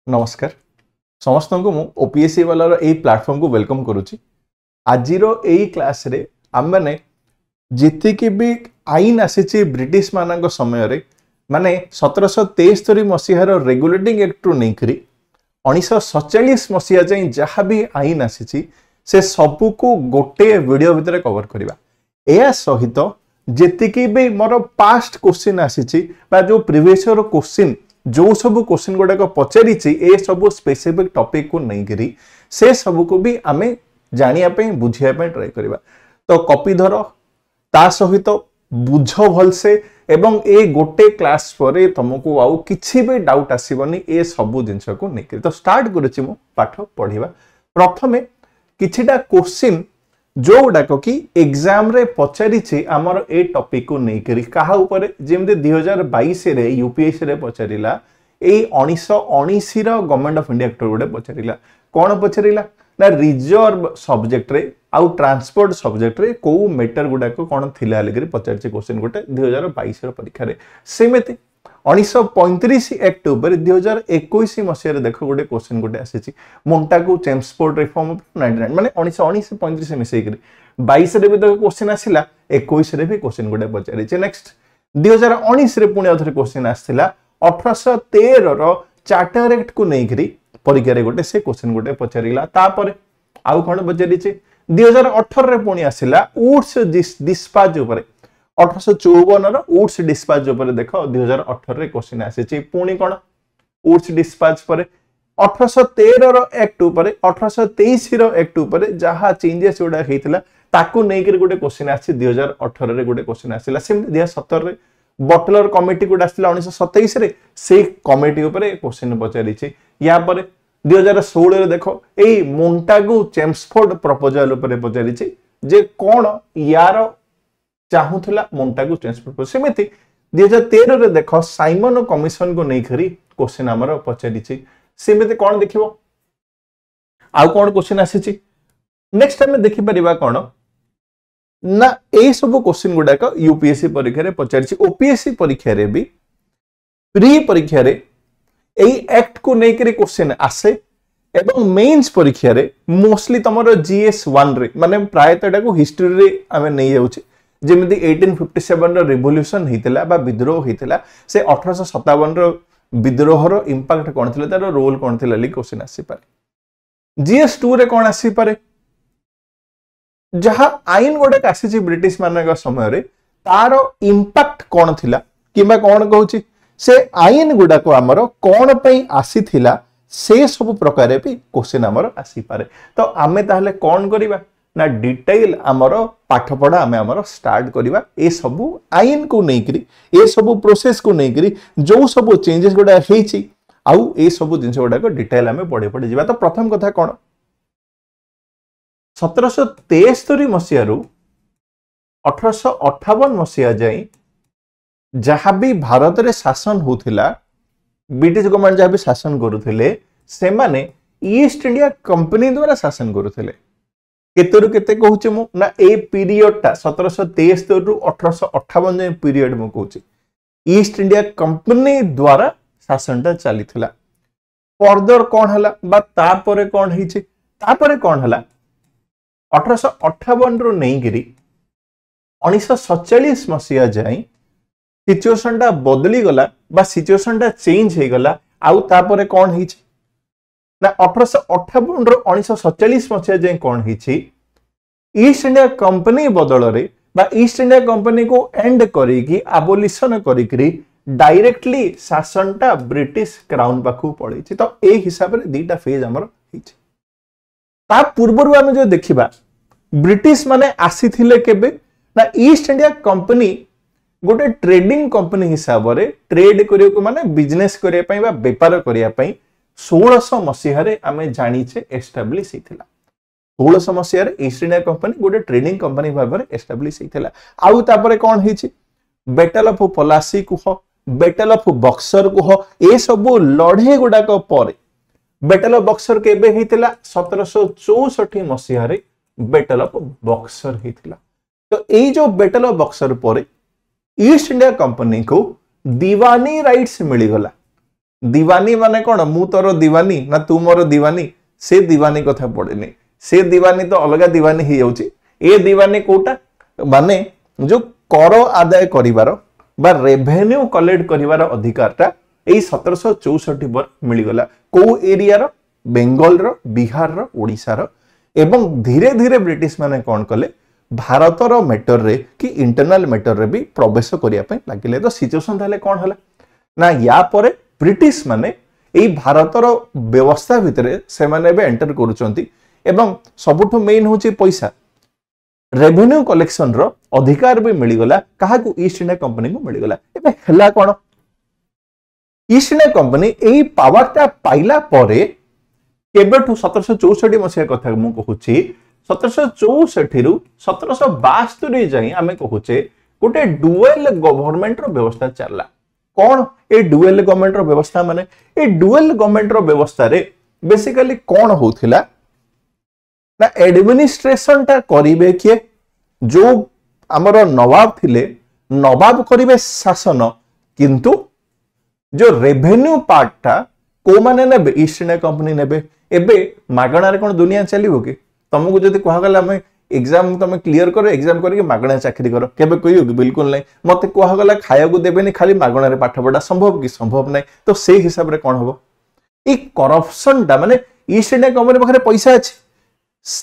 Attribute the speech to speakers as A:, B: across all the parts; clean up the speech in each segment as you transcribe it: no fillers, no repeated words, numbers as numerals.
A: नमस्कार समस्त को मु ओपीएससी वाला ए प्लेटफॉर्म को वेलकम करुच्ची। आज क्लास रे आम मैंने जी भी आईन आसी ब्रिटिश मान समय रे माने 1773 मसीहार रेगुलेटिंग एक्ट रु नहीं 1947 मसीहा जाए जहाँ भी आईन आसी से सबू को गोटे वीडियो भितर कवर करवा। या सहित जी भी मोर पास्ट क्वेश्चन आसी जो प्रीवियस क्वेश्चन जो सब क्वेश्चन गुड़ाक पचारि ए सब स्पेसिफिक टॉपिक को नहीं से सब को भी आम जानापी बुझापी ट्राए करवा। तो कॉपी धर ता सहित बुझ भलसे एवं ए गोटे क्लास पर तुमको आउ किसी भी डाउट आसबनी ए सब जिनस को नहीं। तो स्टार्ट करुच्ची मु पाठ पढ़ा। प्रथमे किछिटा क्वेश्चन जो गुड़ाक कि एग्जाम रे पचारि आमर ए टॉपिक को नहीं कहा जमी 2022 रे यूपीएससी रे पचारिला 1919 गवर्नमेंट ऑफ इंडिया एक्ट गोटे पचारिला कौन पचारिला ना रिजर्व सब्जेक्ट रे आउ ट्रांसपोर्ट सब्जेक्ट रे को मैटर गुड़ाक कौन थिला लेकरी पचारि क्वेश्चन गोटे 2022 रो परीक्षा रे। सेमिति 1935 एक्ट उपर 2021 मसीह देख गोटे क्वेश्चन गोटे आसी मोन्टागु चेम्सफोर्ड रिफॉर्म ऑफ 99 माने 1919 35 मिसई करी 22 रे भी तो क्वेश्चन आसिला 21 रे भी क्वेश्चन गोटे पचारि। नेक्स्ट 2019 रे पुणी अथरे क्वेश्चन आसिला 1813 रो चार्टर एक्ट को नहीं परीक्षा रे गोटे से क्वेश्चन गोटे पचारिला। तापर आउ कोन पचारि 2018 रे पुणी आसिला वुड्स डिस्पैच उपर 1854 वुड्स डिस्पैच उपर देख 2018 रे क्वेश्चन आसी पुणी कौन वुड्स डिस्पैच पर 1813 रो एक्ट उपर 1823 रो एक्ट उपर जहाँ चेंजेस गुड़ा होता ताकू नहीं गोटे क्वेश्चन आसी 2018 रे गोटे क्वेश्चन आसिला। सेमती 2017 रे बटलर कमिटी गोटे आसिला 1927 रे से कमिटी उपर क्वेश्चन पचारि। या पर 2016 रे देखो एई मोन्टागु चेम्सफोर्ड प्रपोजल उपर पचारि जे कौन यार चाहूला मोन्टागु चेम्सफोर्ड। सेमती 2013 रे देख साइमन कमिशन को नहीं क्वेश्चन आमर पचारि। सेमती कौन देख आउ कौन क्वेश्चन आसी नेक्स्ट आम देखिपर कौन ना ए सब क्वेश्चन गुड़ाक यूपीएससी परीक्षा रे पचारि। ओपीएससी परीक्षा रे भी प्री परीक्षा रे एई एक्ट को नहीं क्वेश्चन आसे एवं मेन्स परीक्षा रे मोस्टली तमरो जीएस 1 रे माने प्रायतः को हिस्ट्री रे आमे नहीं जाउछे जेमिति 1857 रो रिवोल्यूशन हितला बा विद्रोह हितला से 1857 रो विद्रोह रो इंपैक्ट कोन थिला तारो रोल कोन थिला ली क्वेश्चन आसी पारे। जीएस 2 रे कोन आसी पारे जहा आईन गोटे आसी ब्रिटिश मान समय रे तारो इंपैक्ट कोन थिला किबा कोन कहूची से आईन गुड़ाक आमर कौन पे आसी थिला से सब प्रकार भी क्वेश्चन आमर आसी पारे। तो आमे ताहले कौन करिबा ना डिटेल आमर पाठ पढ़ा आमे आमर स्टार्ट करिबा ए सब आईन को नहीं ए सब प्रोसेस को नहीं जो सब चेंजेस गुड़ा हेची आउ ए सब जिनस गुड़ाक डिटेल आमे पढ़े पढ़े जिबा। तो प्रथम कथा कौन 1773 मसीह रु 1858 मसीहा जाए जहाँ भी भारत रे शासन होथिला ब्रिटिश गवर्नमेंट जहाँ भी शासन करुथिले से माने ईस्ट इंडिया कंपनी द्वारा शासन करुथिले। केते रु केते कहूचे मु ना ए पीरियड टा 1773 रु 1858 जे पीरियड मु कहूचे ईस्ट इंडिया कंपनी द्वारा शासन टा चलीथिला। फर्दर कौन हला बा तापरे कौन हिचे तापरे कौन हला 1858 रु नहीं गिरी 1947 मसीहा जाए सिचुएशन टा बदली गला बा सिचुएशन टा चेंज हे गला आउ तापरे कौन हिचे ना 1858 रो 1947 मसीहा जाए कौन हिचे ईस्ट इंडिया कंपनी बदल रे बा ईस्ट इंडिया कंपनी को एंड करिकी एबोलिशन करिकी डायरेक्टली शासन टा ब्रिटिश क्राउन पाखु पड़े। तो ए हिसाब रे दीटा फेज हमर हिचे। ता पूर्वरु हम जो देखिबा ब्रिटिश माने आसी थिले केबे ना ईस्ट इंडिया कंपनी गोटे ट्रेडिंग कंपनी हिसाब रे ट्रेड करियो को माने बिजनेस करिया पई बा व्यापार करिया पई 1600 मसीहा रे आमे जानिचे एस्टैब्लिश हिथिला। 1600 मसीहा रे ईस्ट इंडिया कंपनी गोटे ट्रेडिंग कंपनी भाबे रे एस्टैब्लिश हिथिला। आउ तापरे कोन हिची बैटल ऑफ पलासी कुह बैटल ऑफ बक्सर कुह ए सब लड़े गुडाक परे बैटल ऑफ बक्सर केबे हिथिला 1764 मसीहा रे बैटल ऑफ बक्सर हिथिला। तो ए जो बैटल ऑफ बक्सर परे ईस्ट इंडिया कंपनी को दीवानी राइट्स मिलगला दीवानी माने कौन मु तोर दीवानी ना तू मोर दीवानी से दीवानी कथा पड़ेनि से दीवानी तो अलग दीवानी ही जाउची ए दीवानी कोटा माने जो कर आदाय करिवार बा रेवेन्यू कलेक्ट करिवार अधिकारटा एई 1764 पर मिलगला को एरिया रो बेंगल रो बिहार रो ओडिसा रो एवं धीरे धीरे ब्रिटिश माने कौन कले भारत रो मैटर रे कि इंटरनल मैटर रे भी प्रवेश करिया पय लागिले तो सिचुएशन थाले कौन हला ना या परे ब्रिटिश माने एई भारत रो व्यवस्था भितरे से माने बे एंटर करूचंती एवं सबुठो मेन होची पैसा रेवेन्यू कलेक्शन रो अधिकार भी मिलगला कहा को ईस्ट इंडिया कंपनी को मिलगला एबे हला कोन ईस्ट इंडिया कंपनी एई पावरटा पाइला परे केबेठु 1764 मसिया कथा मु कहूची 1764 रु 1772 जाई आमे कहूचे गोटे डुअल गवर्नमेंट रो व्यवस्था चलला कौन ए डुअल गवर्नमेंट रो व्यवस्था माने ए डुअल गवर्नमेंट रो व्यवस्था रे बेसिकली कौन होथिला ना एडमिनिस्ट्रेशन टा करिवे किए जो हमर नवाब थिले नवाब करिवे शासन किंतु जो रेवेन्यू पार्ट टा को माने नेबे ईस्ट इंडिया कंपनी नेबे एबे मागणा रे कोन दुनिया चलिबो कि तुमको जदी कहा गला मैं एग्जाम तुम क्लियर करो एग्जाम करके मागणा चाकरी करो केबे कहियो कि बिल्कुल नहीं मते कहा गला खाया को देबेनी खाली मागणा रे पाठ पढ़ा संभव कि संभव नहीं तो से हिसाब रे कोन होबो ई करप्शन दा माने ईस्ट इंडिया कंपनी पाखरे पैसा अछि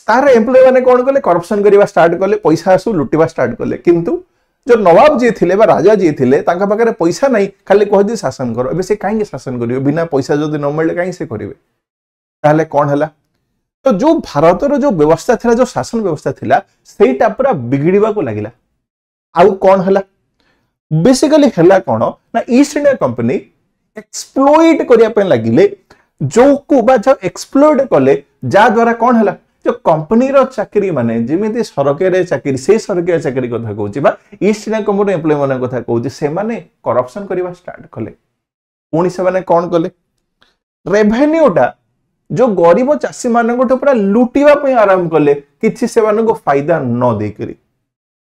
A: तार एम्प्लॉय माने कोन कले करप्शन करिवा स्टार्ट कले पैसा आसु लुटिवा स्टार्ट कले किंतु जो नवाब जी थिले बा राजा जी थिले तांका पाखरे पैसा नहीं खाली कह दी शासन करो एबे से काहे शासन करियो बिना पैसा जदी न मिले काहे से करिवे ताले कोन हला तो जो भारत रो जो व्यवस्था थिला जो शासन व्यवस्था थिला सेटा पूरा बिगड़ीबा को लागिला आउ कोन हला बेसिकली हला कोन ना ईस्ट इंडिया कंपनी एक्सप्लॉइट करिया पे लागिले जो को बा जो एक्सप्लॉइट कले जा द्वारा कोन हला जो कंपनी रो चाकरी माने जेमिति सरकारी चाकरी से सरकारी चाकरी कथा कहूची बा ईस्ट इंडिया कंपनी एम्प्लॉय माने कथा कहूची से माने करप्शन करिवा स्टार्ट कले पुणी से माने कोन कले रेवेन्यू टा जो गरीब चाषी मानक पूरा लुटिवा पे आरंभ कले किछि से मानक फायदा न दे करी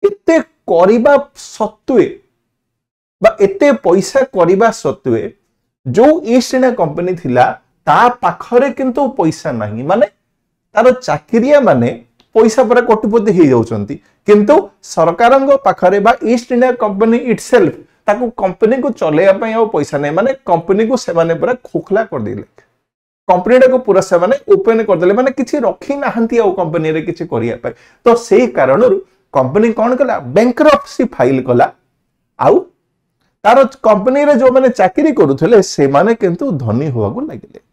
A: एते करिबा सत्वे बा एते पैसा करिबा सत्वे जो ईस्ट इंडिया कंपनी थिला ता पाखरे किंतु पैसा नहीं माने तार चाकरिया माने पैसा पर कोटिपति हे जाउचंती किंतु सरकारंग पाखरे बा ईस्ट इंडिया कंपनी इटसेल्फ ताकू कंपनी को चलेया पय आ पैसा नहीं माने कंपनी को से माने पूरा खोखला कर दिले कंपनी को पूरा से माने ओपन कर देले माने किछि रखी नाहंती आ कंपनी रे किछि करिया पय तो सेही कारणरु कंपनी कोन कला बैंकरप्सी फाइल कला आउ तार कंपनी रे जो माने चाकरी करूथले से माने किंतु धनी होवा को लागिले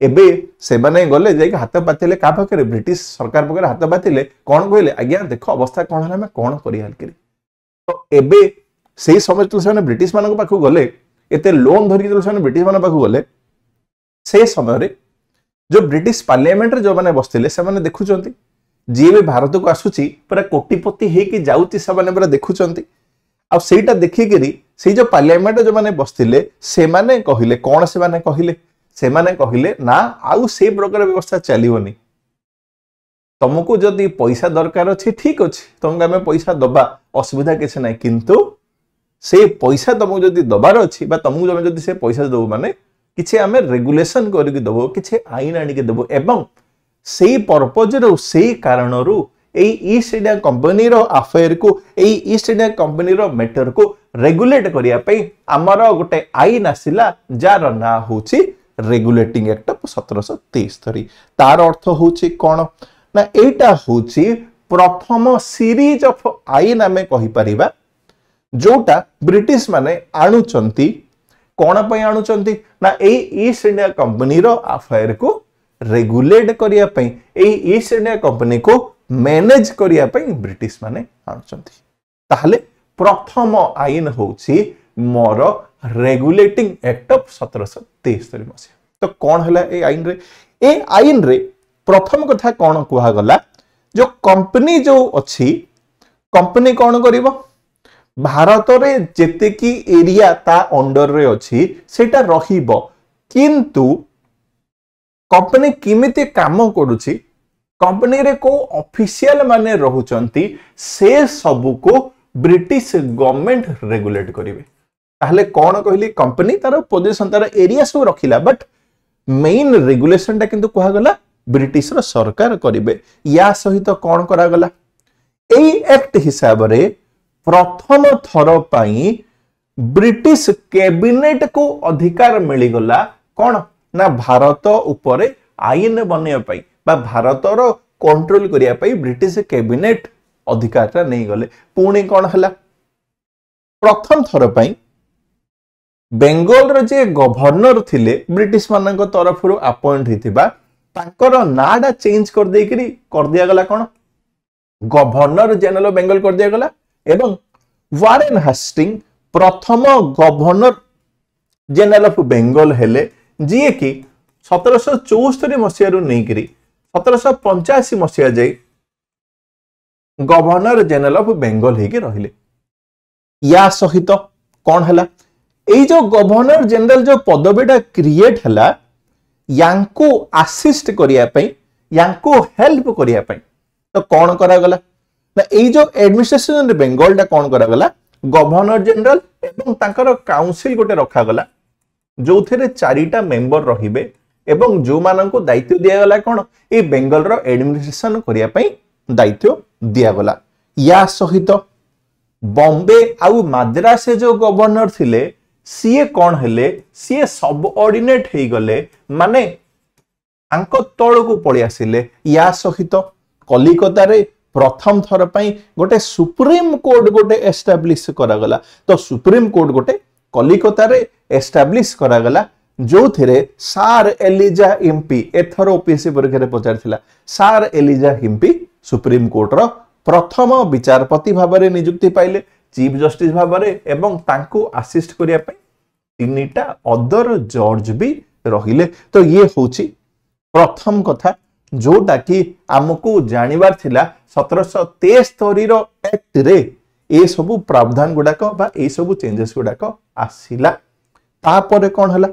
A: एबे से माने गले जाई हाथ पातिले का पाखरे ब्रिटिश सरकार पाखरे हाथ पातिले कोन कहले आज्ञा देखो अवस्था कोन हला मैं कोन करि हाल करी तो एबे सेही समय तो से ब्रिटिश मानक पाखु गले एते लोन धरि तो से ब्रिटिश मानक पाखु गले से समय रे जो ब्रिटिश पार्लियामेंट रे जो माने बसथिले से माने देखुचंती जे भी भारत को आसुची पूरा कोटिपति हे कि जाउची से माने पूरा देखुचंती आ सेटा देखि करी से जो पार्लियामेंट जो माने बसथिले से माने कहिले कोन से माने कहिले ना आउ से प्रकार व्यवस्था चलिवनी तुमको जदि पैसा दरकार अछि ठीक अछि तुमको हमें पैसा दबा असुविधा किछ नै किंतु से पैसा तुमको जदि दबार अछि बा तुमको जदि से पैसा दबो माने किछि हमें रेगुलेशन करके दबो किछि आईन आनी के दबो एवं सेही पर्पज रो सेही कारण रो एई ईस्ट इंडिया कंपनी रो अफेयर को एई ईस्ट इंडिया कंपनी रो मैटर को रेगुलेट करिया पई हमर गोटे आईन आसिला जार ना होछि रेगुलेटिंग एक्ट ऑफ 1773 तार अर्थ होछि कोन ना एटा होछि प्रथम सीरीज ऑफ आईन हमें कहि परिबा जोटा ब्रिटिश माने आणुचंती कोन पय आणुचंती ना एई ईस्ट इंडिया कंपनी रो अफेयर को रेगुलेट करिया पई एई ईस्ट इंडिया कंपनी को मैनेज करिया पई ब्रिटिश माने आणुचंती ताहले प्रथम आईन होछि मोर रेगुलेटिंग एक्ट ऑफ 1773 मसिया तो कौन हला ए आईन रे प्रथम कथा कौन कुहा गला जो कंपनी जो अछि कंपनी कौन करिवो भारत रे जेते की एरिया ता अंडर रे अछि सेटा रहिबो किंतु कंपनी किमिते काम करूछि कंपनी रे को ऑफिशियल माने रहुचंती से सब को ब्रिटिश गवर्नमेंट रेगुलेट करिवे ताहले कौन कहली कंपनी तार पोजीशन तार एरिया सब रखिला बट मेन रेगुलेशन टा किंतु कहा गला ब्रिटिश रो सरकार करिवे या सहित कौन करा गला एई एक्ट हिसाब रे प्रथम थर पई ब्रिटिश कैबिनेट को अधिकार मिली गला कौन ना भारत उपरे आईन बनेया पई बा भारत रो कंट्रोल करिया पई ब्रिटिश कैबिनेट अधिकार नहीं गले पुणी कौन हला प्रथम थर पई बेंगल रो जे गवर्नर थिले ब्रिटिश मानक तरफ रु अपॉइंट हिथिबा तांकर नाडा चेंज कर देकरी कर दिया गला कोन गवर्नर जनरल ऑफ बेंगल कर दिया गला एवं वारेन हेस्टिंग प्रथम गवर्नर जनरल ऑफ बेंगल हेले जी कि 1774 मसिया रु नेकरी 1785 मसिया जाई गवर्नर जनरल ऑफ बेंगल हेके रहिले या सहित कौन हला एई जो गवर्नर जनरल जो पदवीटा क्रिएट हला यांको असिस्ट करिया पई यांको हेल्प करिया पई तो कौन करा गला ना एई जो एडमिनिस्ट्रेशन बेंगल टा कौन करा गला गवर्नर जनरल एवं तांकर काउंसिल गोटे रखा गला जो थेरे चारिटा मेंबर रहिबे एवं जो माननको दायित्व दिया गला कोन ए बेंगल रो एडमिनिस्ट्रेशन करिया पई दायित्व दिया गला या सहित बॉम्बे आउ मद्रास जो गवर्नर थिले सीए कौन हेले सीए सबऑर्डिनेट हे गले माने आंको तळ को पळि आसिले या सहित कलिकता रे प्रथम थर पई गोटे सुप्रीम कोर्ट गोटे एस्टैब्लिश करा गला तो सुप्रीम कोर्ट गोटे कलिकता रे एस्टैब्लिश करा गला जो थिरे सार एलिजा एमपी एथर ओपीएससी परीक्षा रे पचारथिला सार एलिजा एमपी सुप्रीम कोर्ट रो प्रथम विचारपति भाबरे नियुक्ति पाइले चीफ जस्टिस भाबरे एवं तांको असिस्ट करिया पई तीनटा अदर जज भी रहिले तो ये होची प्रथम कथा जोटा कि आमको जानिबार थिला 1773 रो एक्ट रे ए सब प्रावधान गुडाक बा ए सब चेंजेस गुडाक आसिला तापरे कोन हला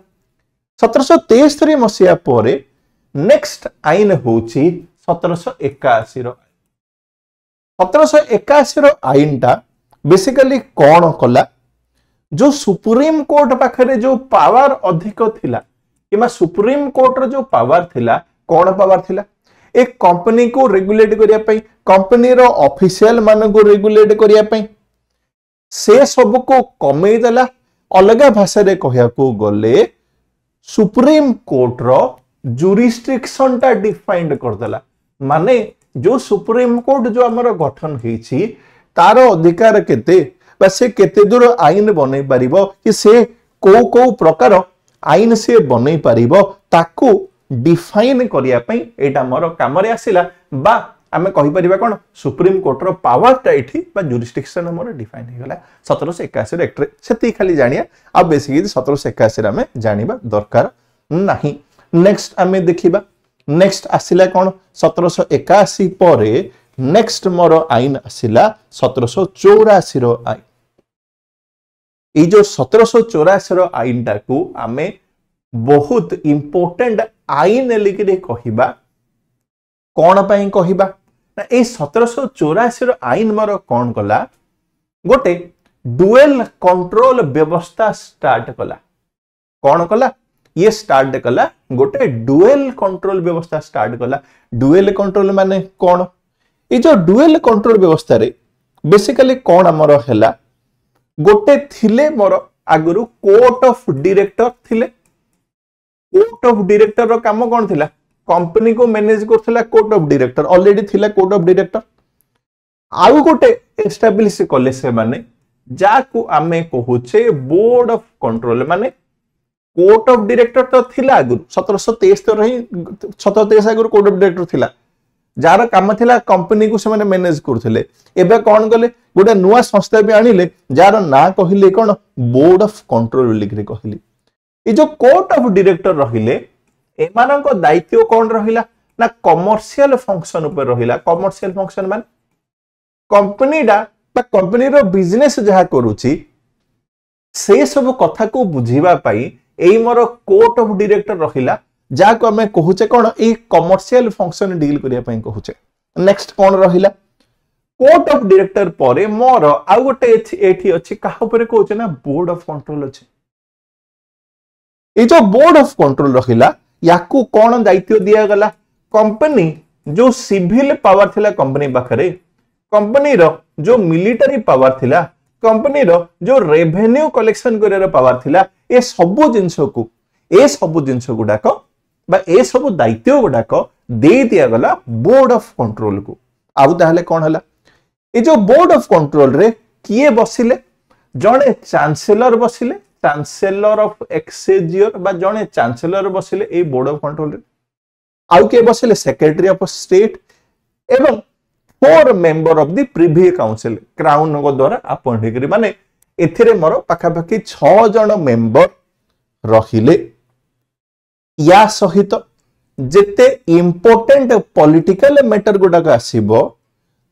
A: 1773 मसिया परे नेक्स्ट आईन होची 1781 रो 1781 रो आईन टा बेसिकली कौन कला जो सुप्रीम कोर्ट पाखरे जो पावर अधिक थिला किमा सुप्रीम कोर्ट रो जो पावर थिला कौन पावर थिला एक कंपनी को रेगुलेट करिया पई कंपनी रो ऑफिशियल मान को रेगुलेट करिया पई से सब को कमे देला अलगा भाषा रे कहया को गले सुप्रीम कोर्ट रो जुरिस्डिक्शन टा डिफाइंड कर देला माने जो सुप्रीम कोर्ट जो हमर गठन हेछि तार अधिकार केते बा से केते दूर आईन बनै परिबो कि से को प्रकार आईन से बनै परिबो ताकू डिफाइन करिया पई एटा मोर काम रे आसिला बा आमे कहि परिबा कोन सुप्रीम कोर्ट रो पावर ता एठी बा जुरिस्डिक्शन मोर डिफाइन हे गला 1781 एक्ट रे सेती खाली जानिया आ बेसिकली 1781 रे आमे जानिबा दरकार नाही नेक्स्ट आमे देखिबा नेक्स्ट आसिला कोन 1781 परे नेक्स्ट मोर आईन आसिला 1784 रो आईन ए जो 1784 रो आईन टा को आमे बहुत इंपोर्टेंट आईन लिखि कहिबा कोन पई कहिबा ना ए 1784 रो आईन मोर कोन कला गोटे डुएल कंट्रोल व्यवस्था स्टार्ट कला कोन कला ये स्टार्ट कला गोटे डुएल कंट्रोल व्यवस्था स्टार्ट कला डुएल कंट्रोल माने कोन ए जो डुएल कंट्रोल व्यवस्था रे बेसिकली कोन हमर हैला गोटे थिले मोर आगुरु कोर्ट ऑफ डायरेक्टर थिले कोर्ट ऑफ डायरेक्टर रो काम कोन थिला कंपनी को मैनेज करथिला कोर्ट ऑफ डायरेक्टर ऑलरेडी थिला कोर्ट ऑफ डायरेक्टर आउ गोटे एस्टैब्लिश कले से माने जाकू आमे कहूचे बोर्ड ऑफ कंट्रोल माने कोर्ट ऑफ डायरेक्टर तो थिला आगुरु 1773 रही 1773 आगुरु कोर्ट ऑफ डायरेक्टर थिला जार काम थिला कंपनी को से माने मैनेज करथिले एबे कोन गले गोटे नुवा संस्था भी आनिले जार ना कहिले कोन बोर्ड ऑफ कंट्रोल लिखरे कहिले ए जो कोर्ट ऑफ डायरेक्टर रहिले एमानक दायित्व कोन रहिला ना कमर्शियल फंक्शन ऊपर रहिला कमर्शियल फंक्शन मान कंपनी डा बा कंपनी रो बिजनेस जहा करूची से सब कथा को बुझीबा पाई एई मोर कोर्ट ऑफ डायरेक्टर रहिला जाको हमें कहूचे कोन ए कमर्शियल फंक्शन डील करिया पई कहूचे नेक्स्ट कोन रहिला कोर्ट ऑफ डायरेक्टर पर मोर आउ गोटे एठी अछि कहा ऊपर कहउछ ना बोर्ड ऑफ कंट्रोल अछि। ये जो बोर्ड ऑफ कंट्रोल रखिला याकू कौन दायित्व दिया गला कंपनी जो सिविल पावर थिला कंपनी पाखरे कंपनी रो जो मिलिटरी पावर थिला कंपनी रो जो रेवेन्यू कलेक्शन करियर पावर थिला ए सब जिंस गुडाक बा ए सब दायित्व गुडाक दे दिया गला बोर्ड ऑफ कंट्रोल को। आउ ताहले कौन हला ए जो बोर्ड ऑफ कंट्रोल रे किए बसिले जणे चांसेलर बसिले चांसेलर ऑफ एक्सचेंजर बा जणे चांसेलर बसिले ए बोर्ड ऑफ कंट्रोल रे आउ के बसिले सेक्रेटरी ऑफ स्टेट एवं 4 member of the Privy Council crown को द्वारा अपॉइंट करी माने एथिरे मोर पाखा पाखी 6 जण मेंबर रहिले। या सहित जेते इंपोर्टेंट पॉलिटिकल मैटर गुडाक आसीबो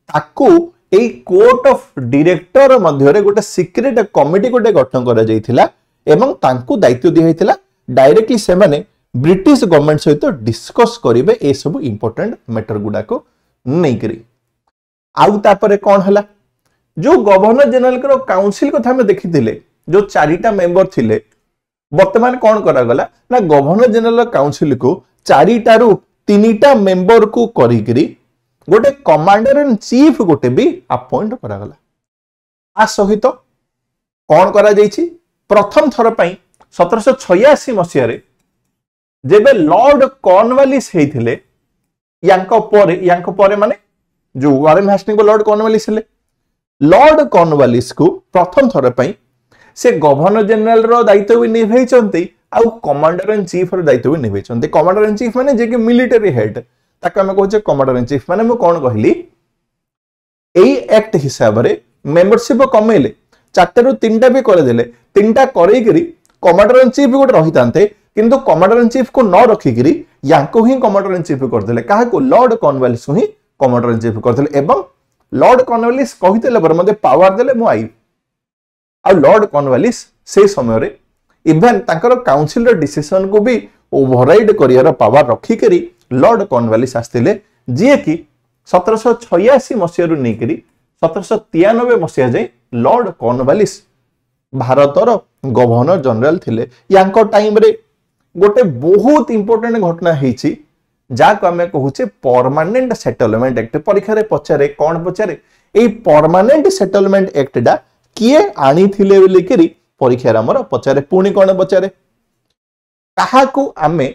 A: ताकू ए कोर्ट ऑफ डायरेक्टर मध्य रे गोटे सीक्रेट कमिटी गोटे गठन करा जायथिला एवं तांकू दायित्व दिया हैथिला डायरेक्टली से माने ब्रिटिश गवर्नमेंट सहित डिस्कस करिवे ए सब इंपोर्टेंट मैटर गुडाको नै करी। आउ तापरे कौन हला जो गवर्नर जनरल को काउंसिल को हमें देखिथिले जो 4टा मेंबर थिले वर्तमान कौन करा गला ना गवर्नर जनरल काउंसिल को 4टारू 3टा मेंबर को करी करी गोटे कमांडर इन चीफ गोटे भी अपॉइंट करा गला। आ सहित कौन करा जायछि प्रथम थर पई 1786 मसिया रे जेबे लॉर्ड कॉर्नवालिस हेथिले यांको परे माने जो वारेन हास्टिंग को लॉर्ड कॉर्नवालिस हेले लॉर्ड कॉर्नवालिस को प्रथम थर पई से गवर्नर जनरल रो दायित्व भी निभैचंती आउ कमांडर इन चीफ रो दायित्व भी निभैचंती। कमांडर इन चीफ माने जे कि मिलिटरी हेड ताका हम कहूचे कमांडर इन चीफ माने मु कोन कहली एई एक्ट हिसाब रे मेंबरशिप कमेले 4 रु 3टा भी करे देले 3टा करेई करी कमांडर इन चीफ गोटे रहितांते किंतु कमांडर इन चीफ को न रखी करी यांको ही कमांडर इन चीफ कर देले काहा को लॉर्ड कॉर्नवालिस को ही कमांडर इन चीफ कर देले एवं लॉर्ड कॉर्नवालिस कहितेले पर मते पावर देले मु आई आ लॉर्ड कॉर्नवालिस से समय रे इवन ताकर काउंसिल रो डिसीजन को भी ओवरराइड करियर पावर रखी करी लॉर्ड कॉर्नवालिस आस्तिले जे कि 1786 मसिया रु नै करी 1793 मसिया जाय लॉर्ड कॉर्नवालिस भारतर गवर्नर जनरल थिले। यांको टाइम रे गोटे बहुत इंपोर्टेंट घटना हेछि जाको हमें कहूचे परमानेंट सेटलमेंट एक्ट। परीक्षा रे पचारे कौन पचारे ए परमानेंट सेटलमेंट एक्ट डा किए आनी थिले बोली करी परीक्षा रे हमर पचारे पुणी कौन पचारे काहाकू आमे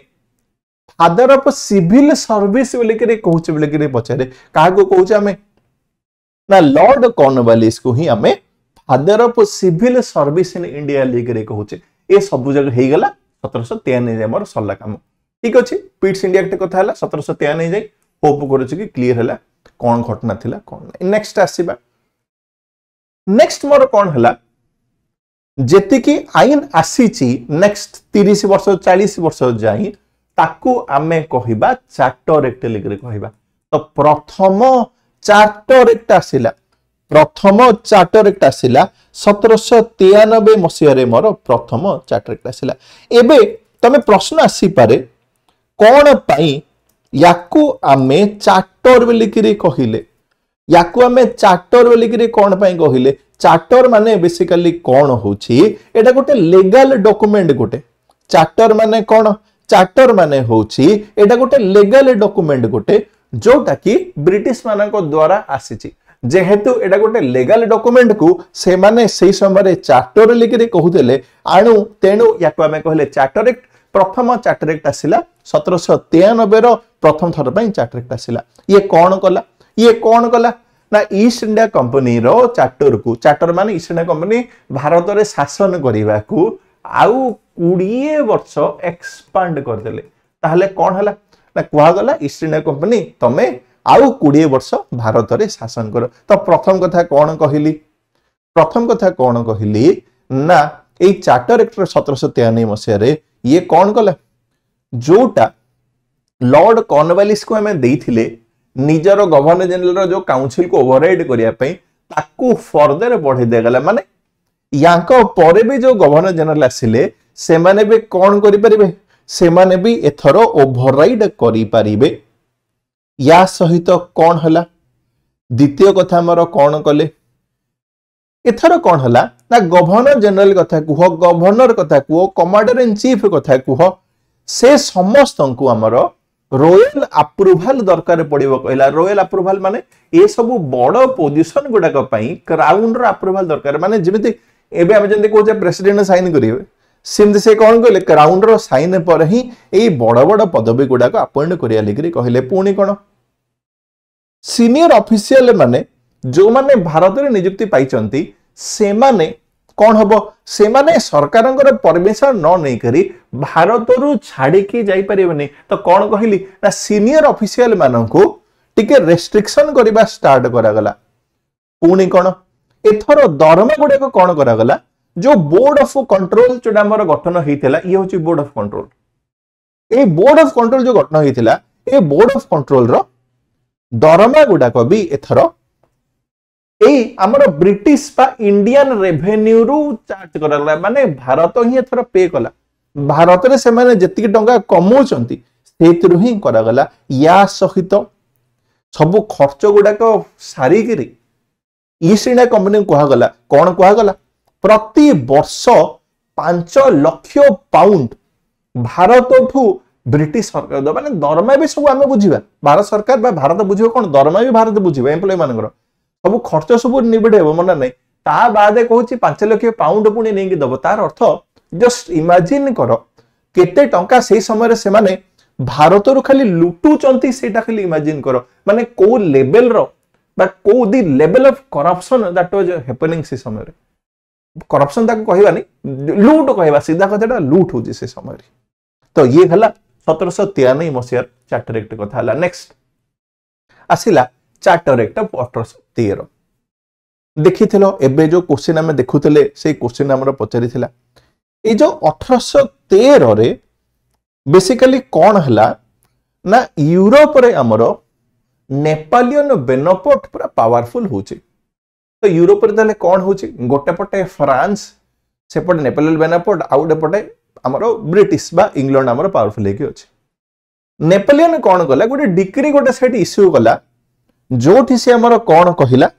A: फादर ऑफ सिविल सर्विस बोली करी कहूचे बोली करी पचारे काहाकू कहूचे आमे ना लॉर्ड कॉर्नवालिस को ही आमे father of civil service in India लेकर कहूचे ए सब जगह हे गला 1793 जे हमर सरला काम ठीक अछि। पिट्स इंडिया एक्ट कथा हला 1793 जाई होप करूछ कि क्लियर हला कोन घटना थिला कोन नै। नेक्स्ट आसीबा नेक्स्ट मोर कोन हला जेति कि आईन आसीची नेक्स्ट 30 वर्ष 40 वर्ष जाई ताकू आमे कहिबा चार्टर एक्ट लेकर कहिबा। तो प्रथम चार्टर एक्ट आसीला 1793 मसिया रे मोर प्रथम चार्टर एक्ट आसीला। एबे तमे प्रश्न आसी पारे कौन पाई याकू आमे चार्टर बोलिकरी कहिले याकू आमे चार्टर बोलिकरी कौन पाई कहिले चार्टर माने बेसिकली कौन होछि एटा गोटे लीगल डॉक्यूमेंट गोटे चार्टर माने कौन चार्टर माने होछि एटा गोटे लीगल डॉक्यूमेंट गोटे जोटा कि ब्रिटिश मानक द्वारा आसीछि जेहेतु एटा गोटे लीगल डॉक्यूमेंट को से माने सेही समय चार्टर लिखिरे कहूतेले आणु तेणु याकू आमे कहले चार्टर एक्ट। प्रथम चार्टर एक्ट आसिला 1793 रो प्रथम थर पई चार्टर एक्ट आसिला। ये कौन कला ना ईस्ट इंडिया कंपनी रो चार्टर को चार्टर माने ईस्ट इंडिया कंपनी भारत रे शासन करिवा को आउ 20 वर्ष एक्सपांड कर देले ताहले कौन हला ना कुआ गला ईस्ट इंडिया कंपनी तमे आउ 20 वर्ष भारत रे शासन कर। तो प्रथम कथा कौन कहली ना ए चार्टर एक्ट 1793 मसिया रे ये कौन कला जोटा लॉर्ड कॉर्नवालिस को हमें देइथिले निजर गवर्नर जनरल रो जो काउंसिल को ओवरराइड करिया पई ताकू फर्दर बढ़े दे गला माने यांको परे भी जो गवर्नर जनरल आसिले से माने भी कौन करि परिबे से माने भी एथरो ओवरराइड करि परिबे। या सहित कौन हला द्वितीय कथा हमर कौन कले एथर कौन हला ना गवर्नर जनरल कथा कुह गवर्नर कथा कुह कमांडर इन चीफ कथा कुह से समस्त को हमर रॉयल अप्रूवल दरकार पड़िबो कहला रॉयल अप्रूवल माने ए सब बड़ पोजीशन गुडाक पई क्राउन रो अप्रूवल दरकार माने जेमिति एबे हम जंदे कोचे प्रेसिडेंट साइन करिवे सिमते से कौन कहले क्राउन रो साइन पर ही ए बड़ बड़ पदवी गुडाक अपॉइंट करिया लिकरी कहले पुणी कोन सीनियर ऑफिशियल माने जो माने भारत रे नियुक्ति पाइचंती से माने कौन हबो से माने सरकारंकर परमिशन न नै करी भारत रु छाडी के जाई परिबनी तो कौन कहली ना सीनियर ऑफिशियल मानन को टिके रेस्ट्रिक्शन करबा स्टार्ट करा गला पुणी कोन एथरो दरमा गुडे को कौन करा गला जो बोर्ड ऑफ कंट्रोल जोडा हमर गठन हेतिला ये होची board of control A Board of control जो गठन हेतिला ए बोर्ड ऑफ कंट्रोल रो दरमा गुडा को भी एथरो ए हमर ब्रिटिश बा इंडियन रेवेन्यू रु चार्ज करला माने भारत ही एथरो पे कला भारत रे से माने जति टंका कमौचंती सेतिरु ही करा गला या सहित सब खर्च गुडा को सारी गिरी ईस्ट इंडिया कंपनी कहा गला कौन कहा गला प्रति वर्ष 5 लाख पाउंड भारत ठू ब्रिटिश सरकार दो माने दरमा भी सब आमे बुझिबा भारत सरकार बा भारत बुझिबो कोन दरमा भी भारत बुझिबो एम्प्लॉय मानकर सब खर्च सब निबडेबो मना नै ता बादे कहूची 5 लाख पाउंड पुणी नहीं दबो तार अर्थ जस्ट इमेजिन करो केते टंका से समय से माने भारत रु खाली लुटू चंती सेटा खाली इमेजिन करो माने को लेवल रो बा को दी level of corruption that was happening से समय रे करप्शन ताको कहबानी लूट कहबा सीधा कथाटा लूट होजी से समय रे तो ये हला 1793 मसिया चार्टर एक्ट कथा हला नेक्स्ट आसिला चार्टर एक्ट ऑफ 1813 देखिथिलो एबे जो क्वेश्चन हमें देखुतले से क्वेश्चन हमर पचारिथिला ए जो 1813 रे बेसिकली कौन हला ना यूरोप रे हमर नेपोलियन बेनापोर्ट पूरा पावरफुल होची तो यूरोप रे ताले कौन होची गोटे पटे फ्रांस सेपटे नेपोलियन बेनापोर्ट आउटे पटे हमरो ब्रिटिश बा इंग्लैंड हमरो पावरफुल हेकी अछि नेपोलियन कौन कला गोटे डिक्री गोटे सेट इश्यू कला जोठी से हमरो कौन कहिला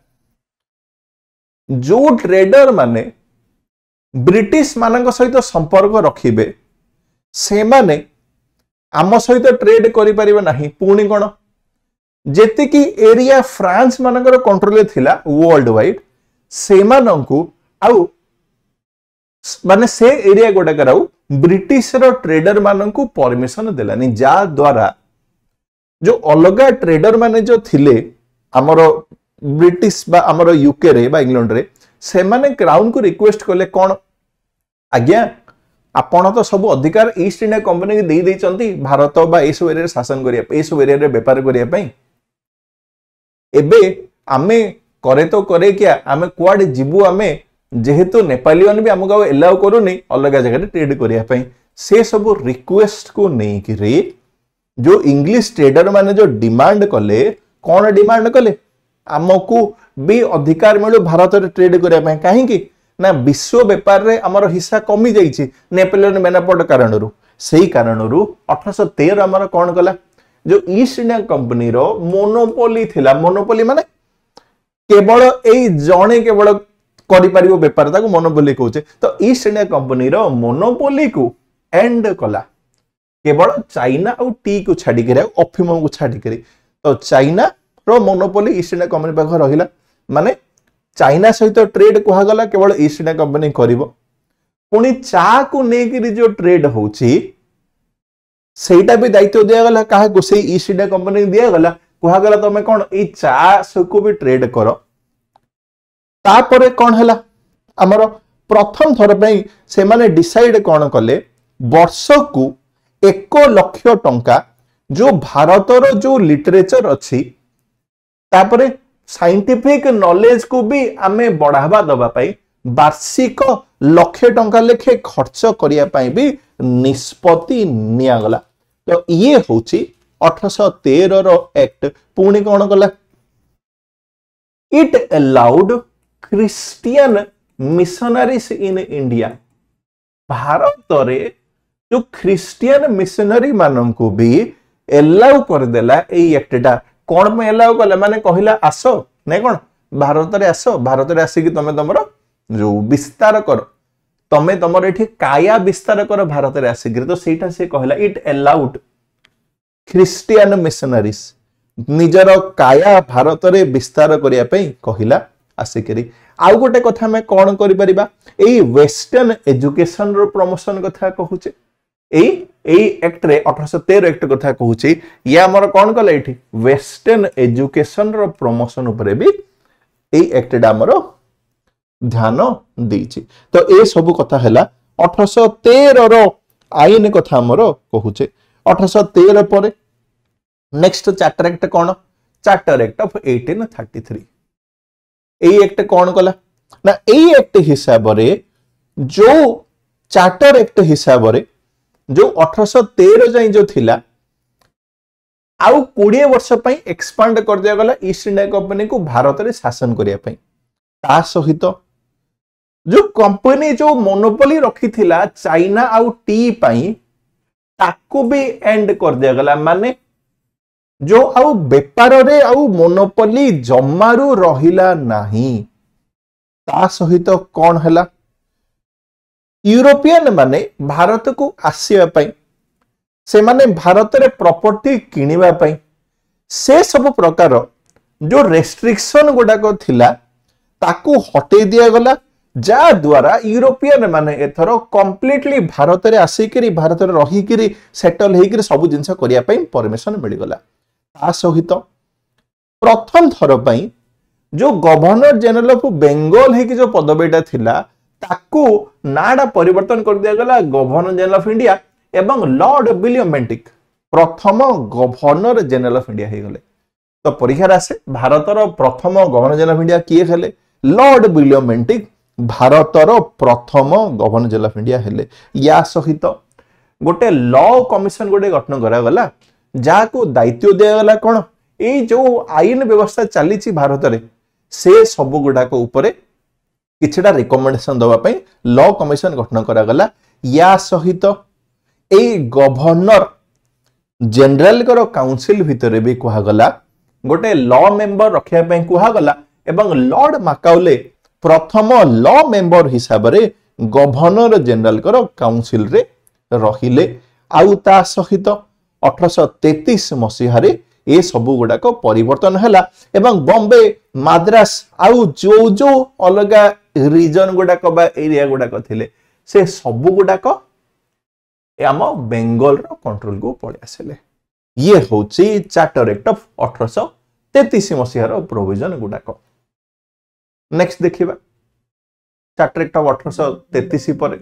A: जो ट्रेडर माने ब्रिटिश मानक सहित संपर्क रखिबे से माने आम सहित ट्रेड करि परिबे नाही पुणी कोन जेते कि एरिया फ्रांस मानकर कंट्रोल थिला वर्ल्ड वाइड से मानकु आउ माने से एरिया गोटा कराउ ब्रिटिश रो ट्रेडर मानकु परमिशन देलानी जा द्वारा जो अलगा ट्रेडर माने जो थिले हमरो ब्रिटिश बा हमरो यूके रे बा इंग्लैंड रे से माने क्राउन को रिक्वेस्ट करले कोन आज्ञा आपण तो सब अधिकार ईस्ट इंडिया कंपनी के दे चंती भारत बा ए सब एरिया शासन करिया ए सब एरिया रे व्यापार करिया पई एबे आमे करे तो करे क्या आमे कुआडे जिबु आमे जेहेतु नेपालियन भी हमको एलाउ करूनी अलग जगह ट्रेड करिया पई से सब रिक्वेस्ट को नहीं कि रे जो इंग्लिश ट्रेडर माने जो डिमांड कले कौन डिमांड कले हमको भी अधिकार मिलु भारत रे ट्रेड करिया पई काहे कि ना विश्व व्यापार रे हमर हिस्सा कमी जाईची नेपोलियन बेनापोर्ट कारणरू सेही कारणरू 1813 हमर कौन कला जो ईस्ट इंडिया कंपनी रो मोनोपोली थिला मोनोपोली माने केवल एई जणे केवल करि परिबो व्यापार ताको मोनोपोली कहूचे तो ईस्ट इंडिया कंपनी रो मोनोपोली को एंड कला केवल चाइना और टी को छाडी करे अफीम को छाडी करे तो चाइना रो मोनोपोली ईस्ट इंडिया कंपनी पाख रहिला माने चाइना सहित ट्रेड कहा गला केवल ईस्ट इंडिया कंपनी करिवो पुनी चा को नेकी जो ट्रेड होची सेटा भी दायित्व दिया गला काहे को से ईस्ट इंडिया कंपनी दिया गला कहा गला तमे कोन ए चा को भी ट्रेड करो तापरे कोन हला हमर प्रथम थर पई से माने डिसाइड कोन कले वर्ष को 1 लाख टंका जो भारत रो जो लिटरेचर अछि तापरे साइंटिफिक नॉलेज को भी आमे बढ़ावा दबा पाई वार्षिक लक्ष टंका लेखे खर्च करिया पाई भी निष्पत्ति निया गला तो ये होची 1813 रो एक्ट पुणी कोन गला it allowed Christian missionaries in India Bharat रे जो क्रिश्चियन मिशनरी मानन को भी एलाउ कर देला एई एक्टटा कोन में एलाउ कले माने कहिला आसो नहीं कौन भारत रे आस भारत रे आसिक तमे तमर जो विस्तार कर तमे तमर एठी काया विस्तार कर भारत रे आसिक तो सेटा से कहला इट अलाउड ख्रिस्टियन मिशनरीज निजर काया भारत रे विस्तार करिया पई कहला आसिकरी आउ गोटे कथा में कौन करि परिबा एई वेस्टर्न एजुकेशन रो प्रमोशन कथा कहूचे एई एक्ट रे 1813 एक्ट कथा कहूचे ये हमर कौन कला एठी वेस्टर्न एजुकेशन रो प्रमोशन ऊपर भी एई एक्ट डा हमर ध्यान देछि तो ए सब कथा हैला 1813 रो आईन कथा हमर कहूचे 1813 पर नेक्स्ट चार्टर एक्ट कौन charter act of 1833 AE act कौन कला ना एई एक्ट हिसाब रे जो चार्टर एक्ट हिसाब रे जो 1813 जाई जो थिला आउ 20 वर्ष पई एक्सपांड कर दिया गला ईस्ट इंडिया कंपनी को भारत रे शासन करिया पई ता सहित जो कंपनी जो मोनोपोली रखी थिला चाइना आउ टी पई ताकू भी एंड कर दिया गला माने जो आउ बेपार रे आउ मोनोपोली जम्मारू रहिला नाही ता सहित कौन हैला यूरोपियन माने भारत को आसीबा पई से माने भारत रे प्रॉपर्टी किनिबा पई से सब प्रकार जो रेस्ट्रिक्शन गुडा को थिला ताकू हटे दिया गला जा द्वारा यूरोपियन माने एथरो कंप्लीटली भारत रे आसीकरी भारत रे रही करी सेटल हे करी सब जिंस करिया पई परमिशन मिल गला ता सहित प्रथम थर पई जो गवर्नर जनरल ऑफ बेंगल हे कि जो पदवीटा थिला ताकू नाडा परिवर्तन कर दिया गला गवर्नर जनरल ऑफ इंडिया एवं लॉर्ड विलियम बेंटिक प्रथम गवर्नर जनरल ऑफ इंडिया हे गले तो परीक्षा आसे भारतर प्रथम गवर्नर जनरल ऑफ इंडिया किए हेले लॉर्ड विलियम बेंटिक भारतर प्रथम गवर्नर जनरल ऑफ इंडिया हेले या सहित गोटे लॉ कमिशन गोटे गठन करा गला जाको दायित्व दिया गला कोन ए जो आईन व्यवस्था चली भारत रे से सब गुडा को ऊपर किछटा रिकमेंडेशन दवा पई लॉ कमिशन गठन करा गला या सहित ए गवर्नर जनरल कर काउंसिल भितरे भी कहा गला गोटे लॉ मेंबर रखिया पई कहा गला एवं लॉर्ड मैकाउले प्रथम लॉ मेंबर हिसाब रे गवर्नर जनरल कर काउंसिल रे रहिले आउ ता सहित 1833 मसीह रे ए सबु गुडाक परिवर्तन हैला एवं बॉम्बे माद्रास आउ जो जो अलगा रीजन गुडाक बा एरिया गुडाक थिले से सबु गुडाक आम बेंगल रो कंट्रोल को पड़े आसले ये होची चार्टर एक्ट ऑफ 1833 मसीह रो प्रोविजन गुडाक नेक्स्ट देखिबा चार्टर एक्ट ऑफ 1833 पर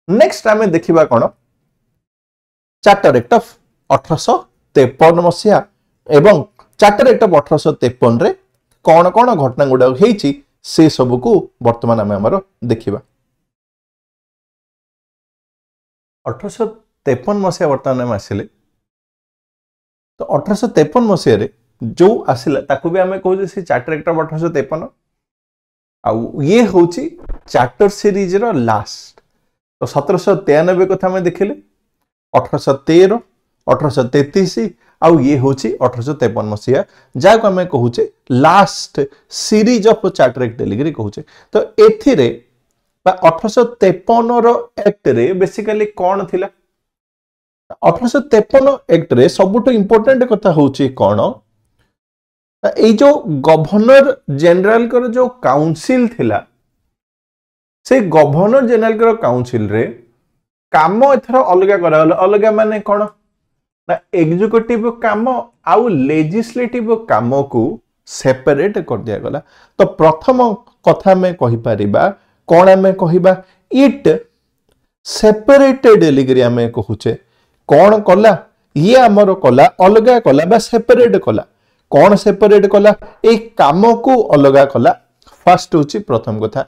A: नेक्स्ट आमे देखिबा कोन चार्टर एक्ट ऑफ 1853 मसीहा एवं चार्टर एक्ट ऑफ 1853 रे कौन कौन घटना गुडा हेची से सब को वर्तमान आमे हमर देखिबा 1853 मसीहा वर्तमान में आसिले तो 1853 मसीहा रे जो आसिला ताकू भी आमे कहू से चार्टर एक्ट ऑफ 1853 आउ ये होची चार्टर सीरीज रो लास्ट तो 1793 कथा में देखिले 1813 1833 आउ ये होची 1853 मसीहा जाको हमें कहूचे last series of charter act डेलीगरी कहूचे तो एथिरे 1853 रो एक्ट रे बेसिकली कौन थिला 1853 एक्ट रे सबुठ इंपोर्टेंट कथा होची कौन ए जो गवर्नर जनरल कर जो काउंसिल थिला से गवर्नर जनरल कर काउंसिल रे काम एथर अलगा करा अलगा माने कौन ना एग्जीक्यूटिव काम आउ लेजिस्लेटिव काम को सेपरेट कर दिया गला तो प्रथम कथा में कहि परिबा कोन में कहिबा इट सेपरेटेड डेलीगरी में कहूचे कौन कला ये हमर कला अलगा कला बा सेपरेट कला कौन सेपरेट कला ए काम को अलगा कला फर्स्ट होची प्रथम कथा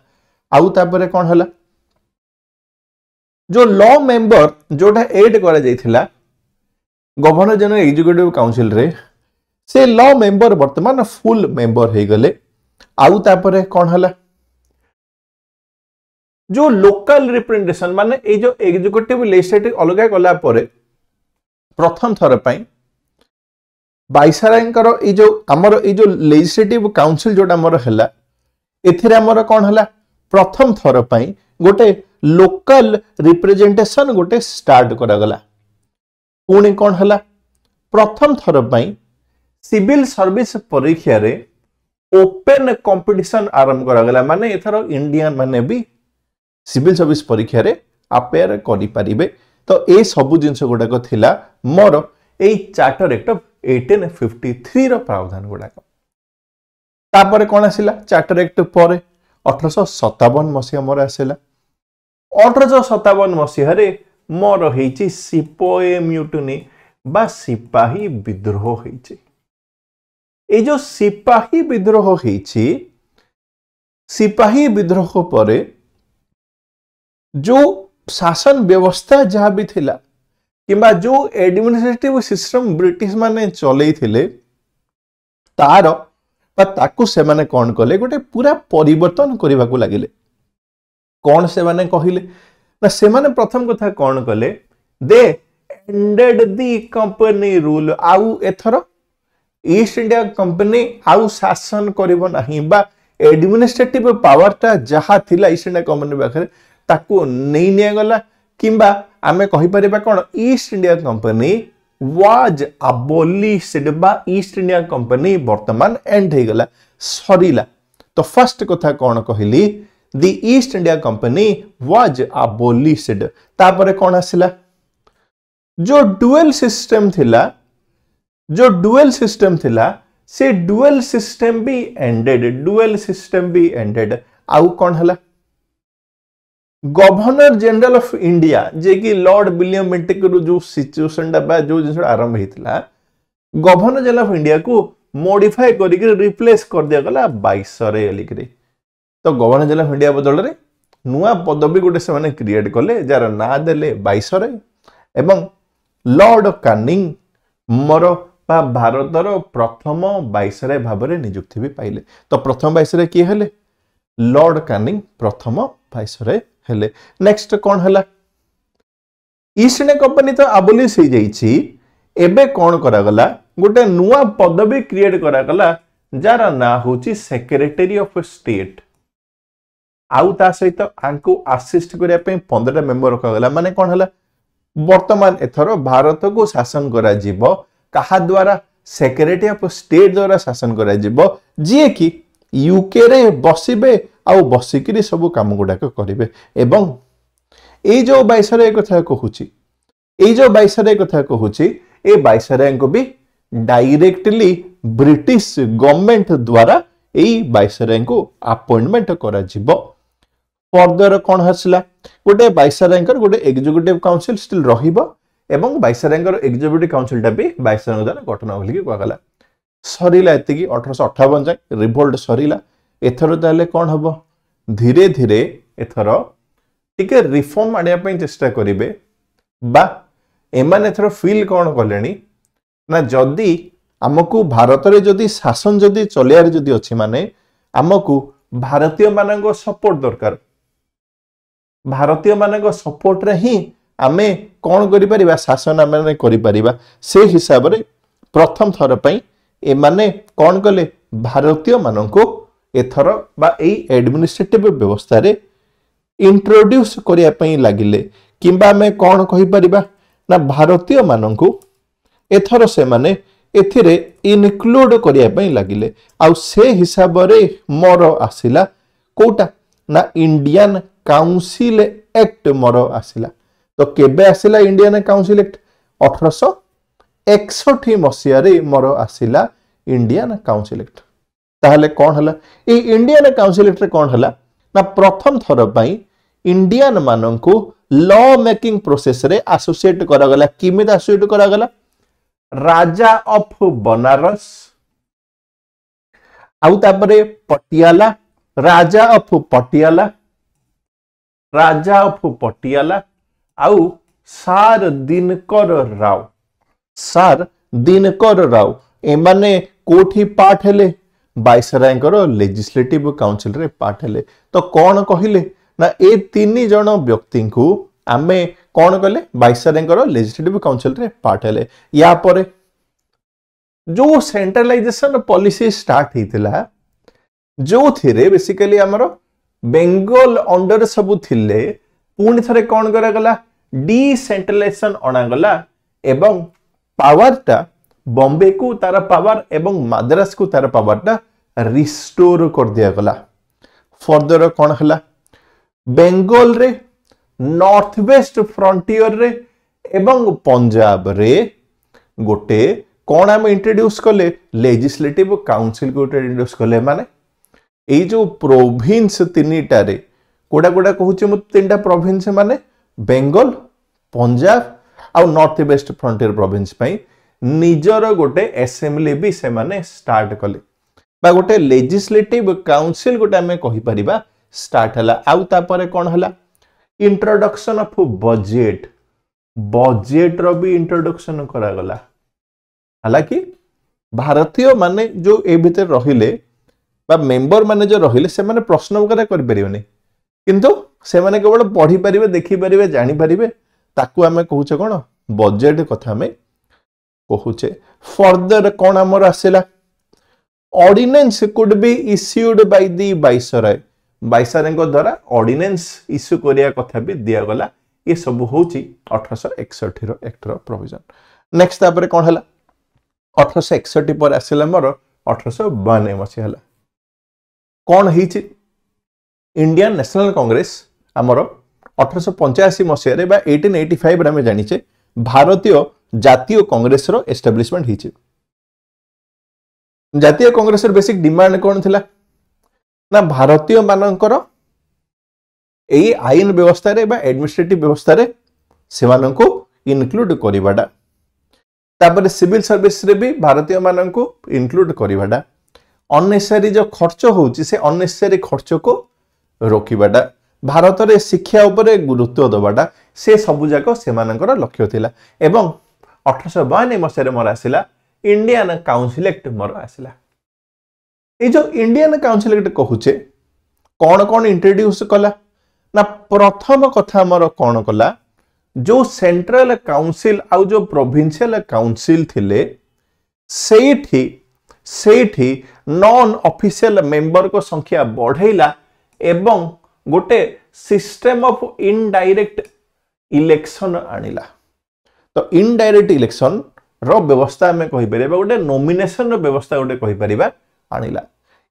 A: आउ तापरे कौन हला जो लॉ मेंबर जोटा एड करा जाइथिला गवर्नर जनरल एग्जीक्यूटिव काउंसिल रे से लॉ मेंबर वर्तमान फुल मेंबर हे गले आउ तापरे कौन हला जो लोकल रिप्रेजेंटेशन माने ए जो एग्जीक्यूटिव लेजिस्लेटिव अलगा कला परे प्रथम थर पई वाइसरायकर जो आमर जो लेजिस्लेटिव काउंसिल जोटा आमर है एथिरे आमर कौन है प्रथम थर पर गोटे लोकल रिप्रेजेंटेशन गोटे स्टार्ट करागला पुणी कौन है प्रथम थर पर सिविल सर्विस परीक्षा रे ओपन कंपटीशन आरंभ करागला माने एथर इंडियन माने भी सिविल सर्विस परीक्षा रे अपेयर करि परिबे। तो ए सब जिंस गुडाक थिला मोर ए चार्टर एक्ट ऑफ 1853 रो प्रावधान गुडाक। तापर कोन आसिला चार्टर एक्ट पर 1857 मसिया मोर आसिला 1857 मसिया रे मोर हेची सिपोए म्यूटनी बा सिपाही विद्रोह हेची। ए जो सिपाही विद्रोह हेची सिपाही विद्रोह पर जो शासन व्यवस्था जहाँ भी थिला किंबा जो एडमिनिस्ट्रेटिव सिस्टम ब्रिटिश माने चले थिले तार ताकू से माने कौन कले गोटे पूरा परिवर्तन करने को लगिले। कौन से माने कहिले ना से माने प्रथम कथा कौन कले they ended the company rule आउ एथर ईस्ट इंडिया कंपनी आउ शासन करिवो नाही बा एडमिनिस्ट्रेटिव पावर ता जहा थिला ईस्ट इंडिया कंपनी पाखरे ताकू नहीं निया गला किंबा आमे कहि परिबा कोन East India Company was abolished बा ईस्ट इंडिया कंपनी वर्तमान एंड हे गला सरीला। तो फर्स्ट कथा कौन कहली the East India Company was abolished. तापरे कौन आसिला जो डुअल सिस्टम थिला से डुअल सिस्टम भी एंडेड आउ कौन हला गवर्नर जनरल ऑफ इंडिया जे कि लॉर्ड विलियम बेंटिक जो सिचुएशन बा जो जिस आरंभ होता गवर्नर जनरल ऑफ इंडिया को मॉडिफाई करके रिप्लेस कर दिया गला वाइसरॉय लिखरे। तो गवर्नर जनरल ऑफ इंडिया बदल रे नुआ पदवी गोटे से माने क्रिएट कले जार ना देले वाइसरॉय एवं लॉर्ड कानिंग मोर बा भारतर प्रथम वाइसरॉय भाव में नियुक्ति भी पाइले। तो प्रथम वाइसरॉय किए हेले लॉर्ड कानिंग प्रथम वाइसरॉय हेले। नेक्स्ट कौन हला ईस्ट इंडिया कंपनी तो अबोलिश हो जाइछि एबे कौन करागला गोटे नुआ पदवी क्रिएट करागला जार ना होची सेक्रेटरी ऑफ स्टेट आउ ता सहित आंको असिस्ट करिया पे 15 मेंबर रखागला। माने कौन हला वर्तमान एथर भारत को शासन करा जिवो कहा द्वारा सेक्रेटरी ऑफ स्टेट द्वारा शासन करा जिवो जे कि यूके रे बसिबे आउ बसिकरी सब काम गुडाक करिवे। एवं ए जो वाइसरॉय कथा कहूची ए वाइसरॉय को भी डायरेक्टली ब्रिटिश गवर्नमेंट द्वारा ए वाइसरॉय को अपॉइंटमेंट करा जिवो। फर्दर कौन हसला गोटे वाइसरॉय गोटे एग्जीक्यूटिव काउंसिल स्टिल रहिबो एवं वाइसरॉय एग्जीक्यूटिव काउंसिल टा भी वाइसरॉय द्वारा गठन होली कहला। सरीला एतिकी 1858 जाय रिवोल्ट सरीला। एथर ताले कौन हबो धीरे धीरे एथर टिके रिफॉर्म आनिया पे चेष्टा करिवे बा एमान एथर फील कौन कलेनी ना जदी हमकु भारत रे जदी शासन जदी चलियार जदी अछि माने हमकु भारतीय मानक सपोर्ट दरकार। भारतीय मानक सपोर्ट रे ही आमे कौन करि परिबा शासन आमे करि परिबा। से हिसाब रे प्रथम थर पई ए माने कौन कले भारतीय मानक एथर बा ए एडमिनिस्ट्रेटिव व्यवस्था रे इंट्रोड्यूस करिया पई लागिले किंबा में कौन कहि परिबा ना भारतीय मानक एथर से माने एथिरे इनक्लूड करिया पई लागिले। आउ से हिसाब रे मोर आसिला कोटा ना इंडियन काउंसिल एक्ट मोर आसिला। तो केबे आसिला इंडियन काउंसिल एक्ट 1861 मसिया रे मोर आसिला इंडियन काउंसिल एक्ट। ताहले कौन हला ए इंडियन काउंसिल एक्ट रे कौन हला ना प्रथम थर पई इंडियन माननको लॉ मेकिंग प्रोसेस रे एसोसिएट करा गला। किमित एसोसिएट करा गला राजा ऑफ बनारस आउ तापरे पटियाला राजा ऑफ पटियाला आउ सार दिनकर राव एमाने कोठी पार्ट हेले वाइसरॉय लेजिस्लेटिव काउंसिल रे पार्ट हेले। तो कौन कहिले ना ए तीन जन व्यक्ति को आमे कौन कले वाइसरॉय लेजिस्लेटिव काउंसिल रे पार्ट हेले। या परे जो सेंट्रलाइजेशन पॉलिसी स्टार्ट होता जो थिरे बेसिकली आमर बेंगल अंडर सबू थिले पुणी थरे कौन करागला डिसेंट्रलाइजेशन अणागला एवं पावर टा बॉम्बे को तार पावर एवं मद्रास को तार पावर टा रिस्टोर कर दिया गला। फर्दर कौन हला बेंगल रे नॉर्थ वेस्ट फ्रंटियर रे एवं पंजाब रे गोटे कौन आम इंट्रोड्यूस कले लेजिस्लेटिव काउंसिल को इंट्रोड्यूस कले माने ए जो प्रोविंस तीनटा रे कोडा कोडा कहूचे मु तीनटा प्रोविंस माने बेंगल पंजाब आउ नॉर्थ वेस्ट फ्रंटियर प्रोविंस पई निजर गोटे असेंबली भी से माने स्टार्ट कले बा गोटे लेजिस्लेटिव काउंसिल गोटे आमे कहि परिबा स्टार्ट हला। आउ तापरे कोन हला इंट्रोडक्शन ऑफ बजेट बजेट रो भी इंट्रोडक्शन करा गला। हालांकि भारतीय माने जो ए भीतर रहिले बा मेंबर माने जो रहिले से माने प्रश्न वगैरह कर परिबने किंतु से माने केवल पढ़ी परिबे देखि परिबे जानि परिबे ताकू आमे कहूचे कोन बजेट कथा में कहूचे। फर्दर कौन आमर आसला ordinance could be issued by the viceroy viceroy द्वारा ऑर्डिनेंस इश्यू करिया कथा भी दिया गला। ये सब होची 1861 रो एक्ट रो प्रोविजन। नेक्स्ट तापर कौन हला 1861 पर आसला मोर 1852 मसी हला कौन हिची इंडियन नेशनल कांग्रेस आमर 1885 मसीह रे बा 1885 रे हमें जानिचे भारतीय जातीय कांग्रेस रो एस्टाब्लिशमेंट हिची। जातीय कांग्रेस रो बेसिक डिमांड कौन थिला ना भारतीय मानकर एई आईन व्यवस्था रे बा एडमिनिस्ट्रेटिव व्यवस्था रे सेमानंको इनक्लूड करिवाडा तापर सिविल सर्विस रे भी भारतीय मानंको इनक्लूड करिवाडा अननेसेसरी जो खर्च होची से अननेसेसरी खर्च को रोकिबाडा भारत रे शिक्षा उपरे गुरुत्व दबाडा से सबु जाक सेमानकर लक्ष्य थिला। एवं 1852 मसीह मोर आसला इंडियन काउंसिल एक्ट मोर आसला। ये जो इंडियन काउंसिल एक्ट कहूचे कौन कौन इंट्रोड्यूस कला ना प्रथम कथा मोर कौन कला जो सेंट्रल काउंसिल आउ जो प्रोविंशियल काउंसिल थिले सेठी नॉन ऑफिशियल मेंबर को संख्या बढ़ेला एवं गोटे सिस्टम ऑफ इनडायरेक्ट इलेक्शन आनिला। तो इनडायरेक्ट इलेक्शन रो व्यवस्था में कहि परिबा गोटे नॉमिनेशन रो व्यवस्था गोटे कहि परिबा आनिला।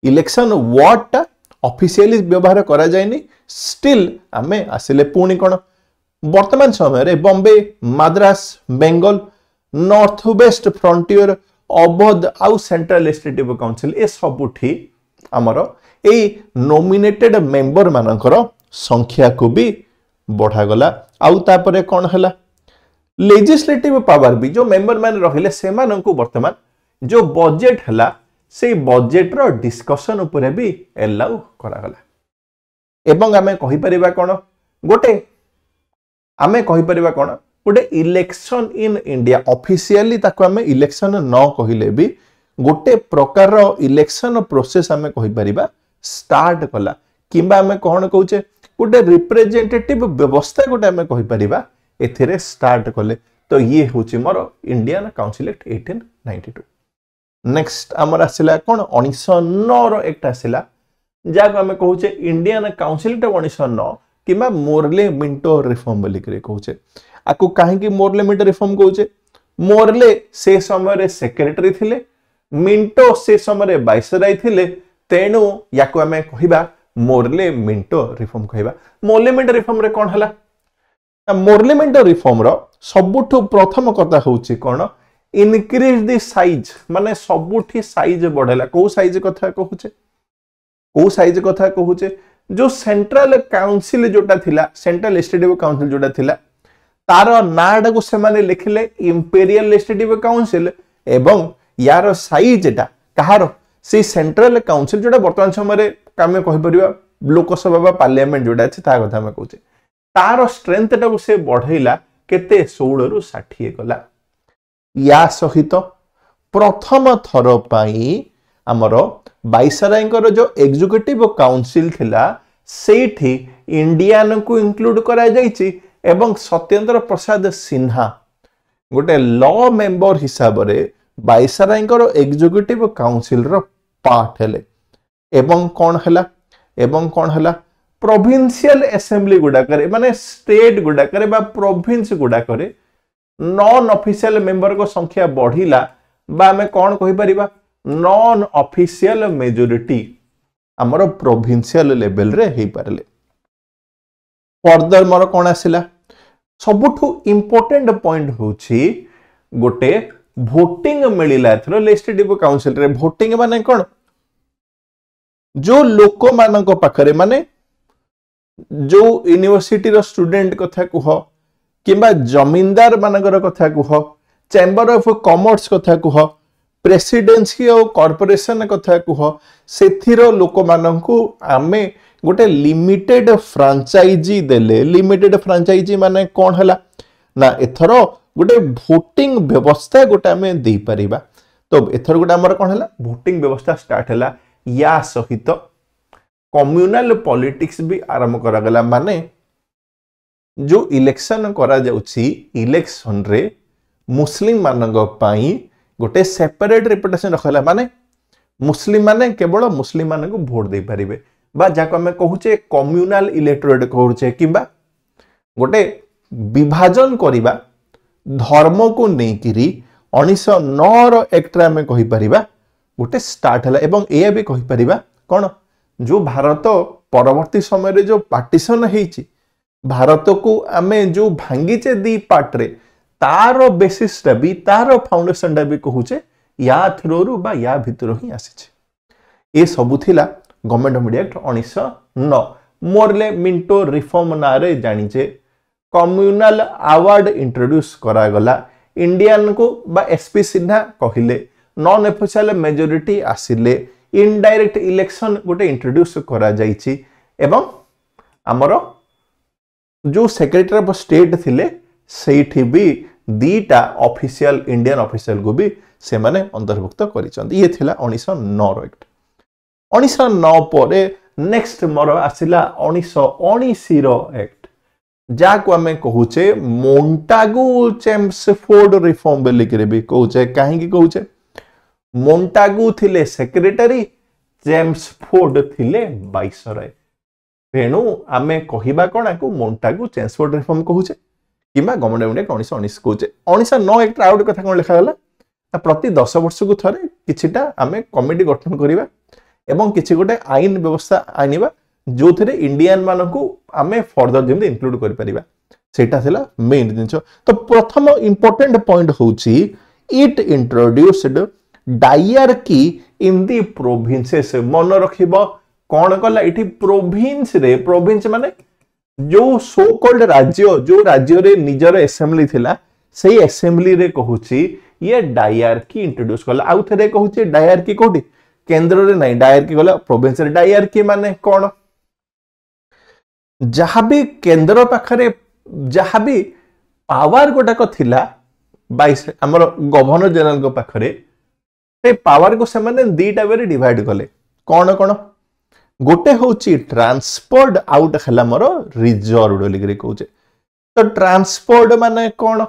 A: इलेक्शन वर्ड ऑफिशियली व्यवहार करा जायनी स्टिल आमे आसिले पुणी कोन वर्तमान समय रे Bombay Madras Bengal north west frontier Awadh आउ सेंट्रल लेजिस्लेटिव काउंसिल ए सबुठी हमर ए नॉमिनेटेड मेंबर मानकर संख्या को भी बढ़ा गला। आउ तापरे कोन हला लेजिस्लेटिव पावर भी जो मेंबर मान रहिले सेमानंकु वर्तमान जो बजेट हला से बजेट रो डिस्कशन उपरे भी एलाउ करा गला। एवं आमे कहि परिबा कोन गोटे आमे कहि परिबा कोन गोटे इलेक्शन इन इंडिया ऑफिशियली ताको आमे इलेक्शन न कहिले भी गोटे प्रकार रो इलेक्शन प्रोसेस आमे कहि परिबा स्टार्ट कला किबा आमे कोन कहूचे गोटे रिप्रेजेंटेटिव व्यवस्था गोटे आमे कहि परिबा एथिरे स्टार्ट कले। तो ये होची मोर इंडियन काउंसिल एक्ट 1892। नेक्स्ट आमर आसिला कोन 1909 रो एक्ट आसिला जाको आमे कहूचे इंडियन काउंसिल एक्ट 1909 किबा मोरले मिंटो रिफॉर्म बोली करे कहूचे। आकु काहे कि मोरले मिंटो रिफॉर्म कहूचे मोरले से समय रे सेक्रेटरी थिले मिंटो से समय रे वाइसराय थिले तेनु याकु आमे कहिबा मोरले मिंटो रिफॉर्म कहिबा। मोरले मिंटो रिफॉर्म रे कोन हला मोरले मिंटो रिफॉर्म रो सबुठु प्रथम कथा होची कोन इनक्रीज द साइज माने सबुठी साइज बढ़ेला। को साइज कथा कहूचे जो सेंट्रल काउंसिल जोटा थिला सेंट्रल लेजिस्लेटिव काउंसिल जोटा थिला तार नाडा को से माने लिखले इंपेरियल लेजिस्लेटिव काउंसिल एवं यार साइज एटा कहारो से सेंट्रल काउंसिल जोटा वर्तमान समय रे कामे कहि परिबा लोकसभा बा पार्लियामेंट जोटा अछि ता कथा में कहूचे तार स्ट्रेंथ टा को से बढ़ेला केते 16 रु 60 कला। या सहित प्रथम थर पाई हमर वाइसरायंकर जो एग्जीक्यूटिव काउंसिल थिला सेठी इंडियन को इंक्लूड करा जायछि एवं सत्येंद्र प्रसाद सिन्हा गोटे लॉ मेंबर हिसाब रे वाइसरायकर एग्जीक्यूटिव काउंसिल रो पार्ट हेले एवं कौन हला प्रोविंशियल असेंबली गुडाकरे माने स्टेट गुडाकरे बा प्रोविंस गुडाकरे नॉन ऑफिशियल मेंबर को संख्या बढ़िला बा हमें कौन कहि परिबा नॉन ऑफिशियल मेजॉरिटी हमरो प्रोविंशियल लेवल रे हे परले फर्दर मोर कौन आसिला सबुठु इंपोर्टेंट पॉइंट होची गोटे वोटिंग मिलिला एथरो लेजिस्लेटिव काउंसिल रे वोटिंग माने कौन जो लोक मानक पाखरे माने जो यूनिवर्सिटी रो स्टूडेंट कथा कुह किंबा जमींदार मानकर कथा कुह चैम्बर ऑफ कॉमर्स कथा कुह प्रेसिडेंसी और कॉर्पोरेशन कथा कुह सेथिरो लोक मानकु आमे गोटे लिमिटेड फ्रांचाइजी देले लिमिटेड फ्रांचाइजी माने कौन हला ना एथरो गोटे वोटिंग व्यवस्था गोटे आमे दे परिबा तो एथरो गोटे हमर कौन हला वोटिंग व्यवस्था स्टार्ट हला या सहित कम्युनल पॉलिटिक्स भी आरंभ करा गला माने जो इलेक्शन करा जाउछि इलेक्शन रे मुस्लिम मानक पाई गोटे सेपरेट रिप्रेजेंटेशन रखला माने मुस्लिम माने केवल मुस्लिम माने को वोट दे परिबे बा जाको हमें कहूचे कम्युनल इलेक्टोरेट कहूचे किंबा गोटे विभाजन करिबा धर्म को नेकिरी 1909 रो एक्ट रे हमें कहि परिबा गोटे स्टार्ट हला एवं ए भी कहि परिबा कोन जो भारत परवर्ती समय रे जो पार्टीशन हेची भारत को आमे जो भांगीचे दी पार्ट रे तारो बेसिस टा भी तारो फाउंडेशन टा भी कहूचे या थ्रोरु बा या भितरो ही आसीचे ए सबु थिला government media act 1909 Morley Minto reform ना रे जानिचे कम्युनल अवार्ड इंट्रोड्यूस करा गला इंडियन को बा एसपी सिन्हा कहिले नॉन ऑफिशियल मेजॉरिटी आसिले इनडायरेक्ट इलेक्शन गोटे इंट्रोड्यूस करा जाइछि एवं हमरो जो सेक्रेटरी ऑफ स्टेट थिले सेठी भी दीटा ऑफिशियल इंडियन ऑफिशियल को भी से माने अंतर्भुक्त करिसंत ये थिला 1909 रो एक्ट 1909 परे नेक्स्ट मोर आसिला 1919 रो एक्ट जाको हमें कहूचे मोंटागु चेम्सफोर्ड रिफॉर्म बेली करे भी कहूचे काहे की कहूचे मोंटागु थिले सेक्रेटरी चेम्सफोर्ड थिले वाइसरॉय तेणु आमे कहिबा कोन आकु मोंटागु चेम्सफोर्ड रिफॉर्म कहूचे किमा गवर्नमेंट इंडिया 1919 कहूचे 1909 एक्ट आउट कथा कोन लिखा गला प्रति 10 वर्ष को थरे किछिटा आमे कमिटी गठन करिबा एवं किछि गोटे आईन व्यवस्था आनिबा जो थरे इंडियन मानकु आमे फर्दर जेम इंक्लूड करि परिबा सेटा थिला मेन जिंस तो प्रथम इंपोर्टेंट पॉइंट होची it introduced dyarchy in the provinces मन रखिबो कौन कला इठी प्रोविंस रे प्रोविंस माने जो सो कॉल्ड राज्य जो राज्य रे निजर असेंबली थिला सेही असेंबली रे कहूची ये डायरकी इंट्रोड्यूस कला आउ थरे कहूची डायरकी कोठी केंद्र रे नहीं डायरकी गला प्रोविंस रे डायरकी माने कौन जहां भी केंद्र पाखरे जहां भी पावर गोटाक थिला बाइस हमर गवर्नर जनरल को पाखरे से पावर को से माने दीटा वे डिवाइड कले कौन कौन गोटे होची ट्रांसपोर्ट आउट हला मोर रिजर्व बोली कहूचे तो ट्रांसपोर्ट माने कौन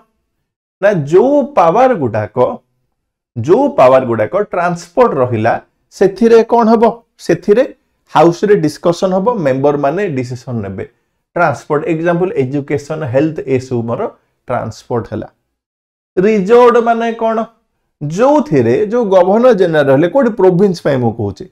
A: ना जो पावर गुडाक ट्रांसपोर्ट रहिला सेथिरे कौन हबो सेथिरे हाउस रे डिस्कशन हबो मेंबर माने डिसीजन नेबे ट्रांसपोर्ट एग्जांपल एजुकेशन हेल्थ एसु मोर ट्रांसपोर्ट हला रिजर्व माने कौन जो थिरे जो गवर्नर जनरल रहले कोड प्रोविंस पे मो कहूचे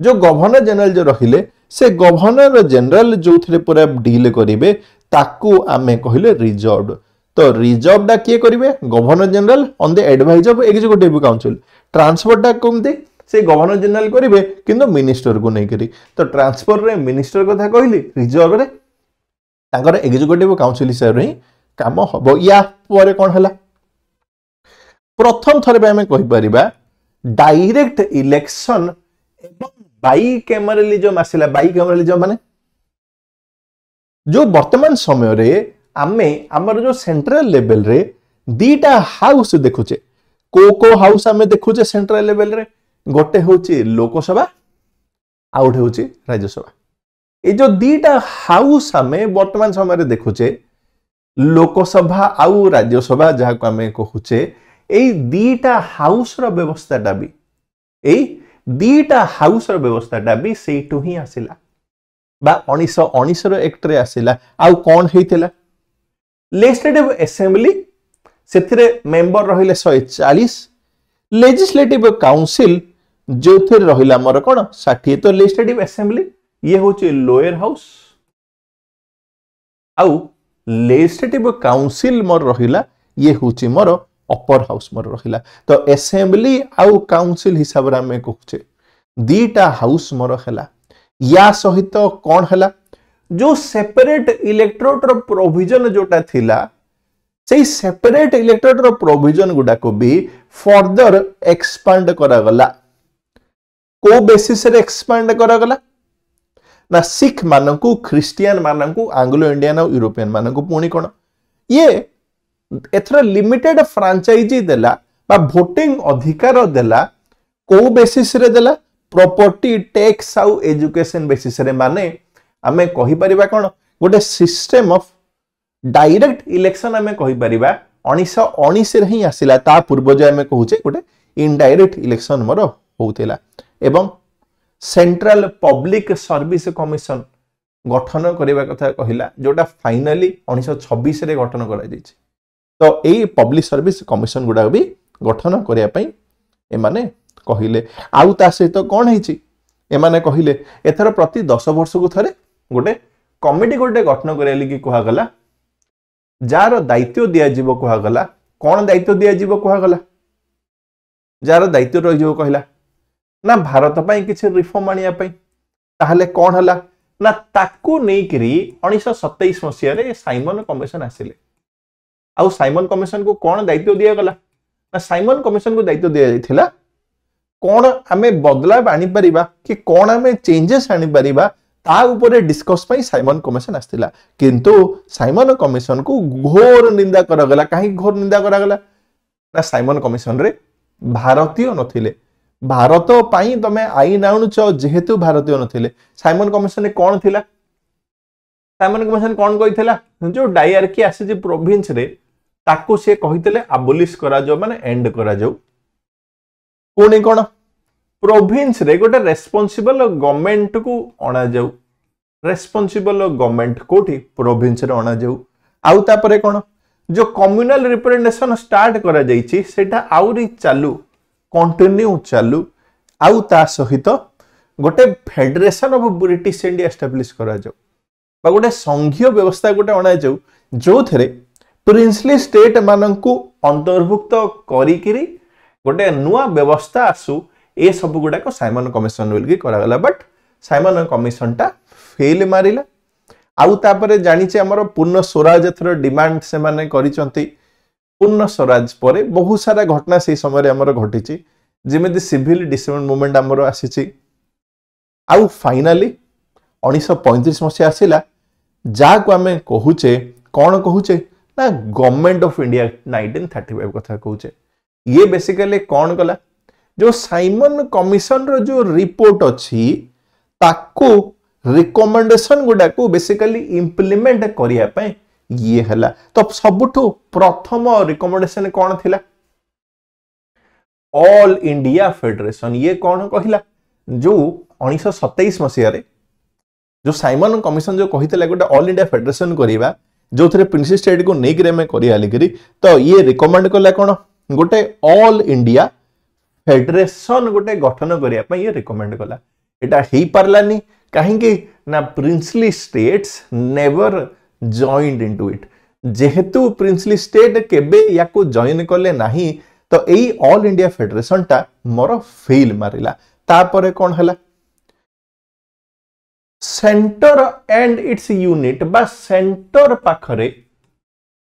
A: जो गवर्नर जनरल जो रहिले से गवर्नर जनरल जो थिरे पूरा डील करिवे ताकू आमे कहिले रिजर्व तो रिजर्व डा किए करिवे governor general on the advice of executive council transport डा कोमते से गवर्नर जनरल करिवे किंतु मिनिस्टर को नहीं करी तो ट्रांसफर रे मिनिस्टर कथा कहली रिजर्व रे ताकर एग्जीक्यूटिव काउंसिल हिसाब रे काम हबो या परे कोन हला प्रथम थरे आमे कहि परिबा डायरेक्ट इलेक्शन एवं बाइकैमरलिज्म आसिला बाइकैमरलिज्म माने जो वर्तमान समय रे आमे हमर जो सेंट्रल लेवल रे दीटा हाउस देखुचे को हाउस आमे देखुचे सेंट्रल लेवल रे गोटे होची लोकसभा आउट होची राज्यसभा ए जो दीटा हाउस आमे वर्तमान समय रे देखुचे लोकसभा आउ राज्यसभा जहा को आमे कहूचे एई दीटा हाउस रो व्यवस्थाटा भी एई दीटा हाउस रो व्यवस्थाटा भी सेइटु ही आसिला बा 1919 रो एक्ट रे आसिला। आउ कोन हेइतिला लेजिस्लेटिव असेंबली सेथिरे मेंबर रहिले 140 लेजिस्लेटिव काउंसिल जो थे रहिला मोर कोन 60। तो लेजिस्लेटिव असेंबली ये होचे लोअर हाउस आउ लेजिस्लेटिव काउंसिल मोर रहिला ये होचे मोर अपर हाउस मोर रहिला। तो असेंबली आउ काउंसिल हिसाब रे हम कहूचे दीटा हाउस मोर हैला। या सहित कोन हैला जो सेपरेट इलेक्टोरेट रो प्रोविजन जोटा थिला से सेपरेट इलेक्टोरेट रो प्रोविजन गुडा को भी फर्दर एक्सपांड करा गला। को बेसिस रे एक्सपांड करा गला ना सिख मानकू ख्रिस्टियन मानकू एंग्लो इंडियन और यूरोपियन मानकू पुणी कोन ये एथरा लिमिटेड फ्रांचाइजी देला बा वोटिंग अधिकार देला। को बेसिस रे देला प्रॉपर्टी टैक्स आउ एजुकेशन बेसिस रे माने आमे कहि परिबा कोन गोटे सिस्टम ऑफ डायरेक्ट इलेक्शन आमे कहि परिबा 1919 रे ही आसिला। ता पूर्व जे आमे कहूचे गोटे इनडायरेक्ट इलेक्शन मोर होउतेला एवं सेंट्रल पब्लिक सर्विस कमिशन गठन करबा कथा कहिला जोटा फाइनली 1926 रे गठन करा दिछि। तो एई पब्लिक सर्विस कमिशन गुडा भी गठन करिया पई ए माने कहिले। आउ ता सहित कोन हेछि ए माने कहिले एथर प्रति 10 वर्ष को थरे गोटे कमिटी गोटे गठन करिया लगी कहा गला जार दायित्व दिया जीवो कहा गला। कोन दायित्व दिया जीवो कहा गला जार दायित्व रहि जो कहिला ना भारत पई किछि रिफॉर्म आनिया पई। ताहले कोन हला ना ताकू नै करी 1927 मसिया रे साइमन कमिशन आसिले। आउ साइमन कमिशन को कोन दायित्व दिया गला ना साइमन कमिशन को दायित्व दिया जाइथिला कोन आमे बदलाव आनी परिबा कि कोन आमे चेंजेस आनी परिबा ता ऊपर डिस्कस पई साइमन कमिशन आस्तिला। किंतु साइमन कमिशन को घोर निंदा करा गला। काहे घोर निंदा करा गला ना साइमन कमिशन रे भारतीय नथिले। भारत पई तमे आईन आउनुछ जेहेतु भारतीय नथिले। साइमन कमिशन रे कोन थिला साइमन कमिशन कोन कहिथिला जो डायरकी आसी जे प्रोविंस रे ताको से कहितले अबोलिश करा जो माने एंड करा जो। कोनी कोन प्रोविंस रे गोटे रेस्पोंसिबल गवर्नमेंट को अणा जाऊ। रेस्पोंसिबल गवर्नमेंट कोठी प्रोविंस रे अणा जाऊ। आउ तापरे कोन जो कम्युनल रिप्रेजेंटेशन स्टार्ट करा जाईची सेटा आउरी चालू कंटिन्यू चालू। आउ ता सहित गोटे federation of British India establish करा जाऊ बा गोटे संघीय व्यवस्था गोटे अणा जाऊ जो थरे प्रिंसली स्टेट माननकू अंतर्भुक्त करिकिरी गोटे नुआ व्यवस्था आसु। ए सब गुडा को साइमन कमिशन बोल के करा गला। बट साइमन कमिशन टा फेल मारिला। आउ तापरे जानिचे हमर पूर्ण स्वराज एथर डिमांड से माने करिसंती। पूर्ण स्वराज परे बहुत सारा घटना से समय रे हमर घटिची जेमेदि सिविल डिसमेंट मूवमेंट हमर आसीची। आउ फाइनली 1935 मसिया आसिला जा को हमें कहूचे कोन कहूचे ना गवर्नमेंट ऑफ इंडिया 1935 कथा कहूचे। ये बेसिकली कोन कला जो साइमन कमिशन रो जो रिपोर्ट अछि ताको रिकमेंडेशन गुडा को बेसिकली इंप्लीमेंट करिया पय ये हला। तो सबुठो प्रथम रिकमेंडेशन कोन थिला ऑल इंडिया फेडरेशन। ये कोन कहिला जो 1927 मसिया रे जो साइमन कमिशन जो कहितला गोटे ऑल इंडिया फेडरेशन करिवा जो थरे प्रिंस स्टेट को नै करे में करिया लिकरी। तो ये रिकमेंड कला कोन गोटे ऑल इंडिया फेडरेशन गोटे गठन करिया पय ये रिकमेंड कला। एटा हेई पारलानी काहेकि ना princely states never joined into it. जेहेतु प्रिंसली स्टेट केबे याको जॉइन करले नाही तो एई ऑल इंडिया फेडरेशन टा मोर फेल मारिला। तापरे कोन हला सेंटर एंड इट्स यूनिट बा सेंटर पाखरे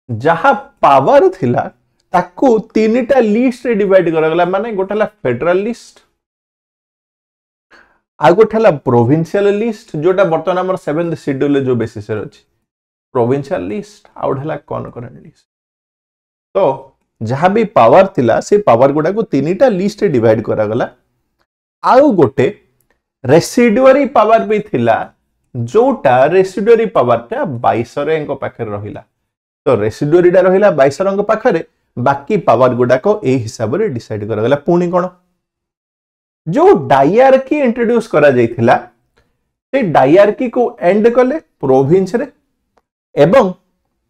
A: जहा पावर थिला ताको तीनटा लिस्ट रे डिवाइड करा गला। माने गोटेला फेडरल लिस्ट आ गोटेला प्रोविंशियल लिस्ट जोटा बर्तमान हमर 7th शेड्यूल जो बेसिस रे अछि प्रोविंशियल लिस्ट आ गोटेला कॉनकरेंट लिस्ट। तो जहां भी पावर थिला से पावर गुडा को तीनटा लिस्ट रे डिवाइड करा गला। आउ गोटे रेसिडुअरी पावर भी थिला जोटा रेसिडुअरी पावर टा 22 रे पाखरे रहिला। तो रेसिडुअरी टा रहिला 22 पाखरे बाकी पावर गुडाक ए हिसाब से डिसाइड करा पुणी कौन जो डायरकी इंट्रोड्यूस करा जाइथिला से डायरकी को एंड कले प्रोविंस रे एवं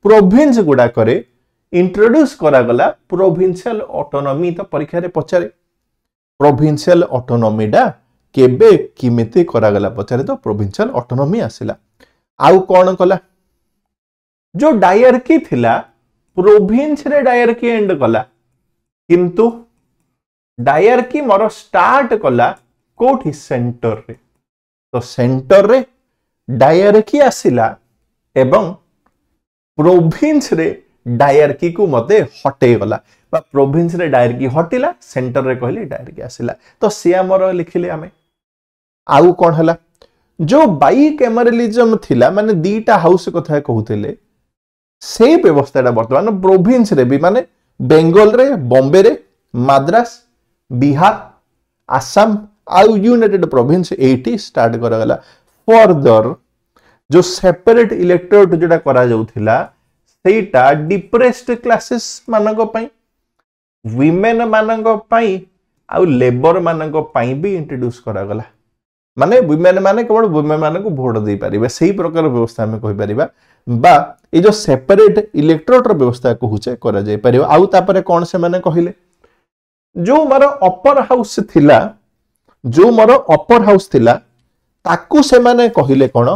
A: प्रोविंस गुडाक इंट्रोड्यूस करा गला प्रोविंशियल ऑटोनॉमी तो परीक्षा रे पचारे प्रोविंशियल ऑटोनॉमी डा केबे किमिति करा गला पचारे तो प्रोविंशियल ऑटोनॉमी आसिला आउ कौन कला जो डायरकी थिला प्रोविंस रे डायरकी एंड कला किंतु डायरकी मोर स्टार्ट कला कोठी सेंटर रे तो सेंटर रे डायरकी आसिला एवं प्रोविंस रे डायरकी को मते हटे गला बा प्रोविंस रे डायरकी हटिला सेंटर रे कहले डायरकी आसिला तो से हमर लिखिले आमे आउ कोन हला जो बाई कैमरलिज्म थिला माने दीटा हाउस कथा कहउथिले से व्यवस्थाटा वर्तमान प्रोविंस रे भी माने बेंगल रे बॉम्बे रे मद्रास बिहार आसाम आउ यूनाइटेड प्रोविंस 80 स्टार्ट करा गला फर्दर जो सेपरेट इलेक्टोरेट जोटा करा जाउथिला सेटा डिप्रेस्ड क्लासेस मानक पई विमेन मानक पई आउ लेबर मानक पई भी इंट्रोड्यूस करा गला माने विमेन माने केवल विमेन माने को वोट दे परिबे सही प्रकार व्यवस्था में कहि परिबा बा ए जो सेपरेट इलेक्टोरेट व्यवस्था कहूचे करा जाय परिबा आउ तापरे कोन से माने कहिले जो मारो अपर हाउस थिला जो मारो अपर हाउस थिला ताकू से माने कहिले कोन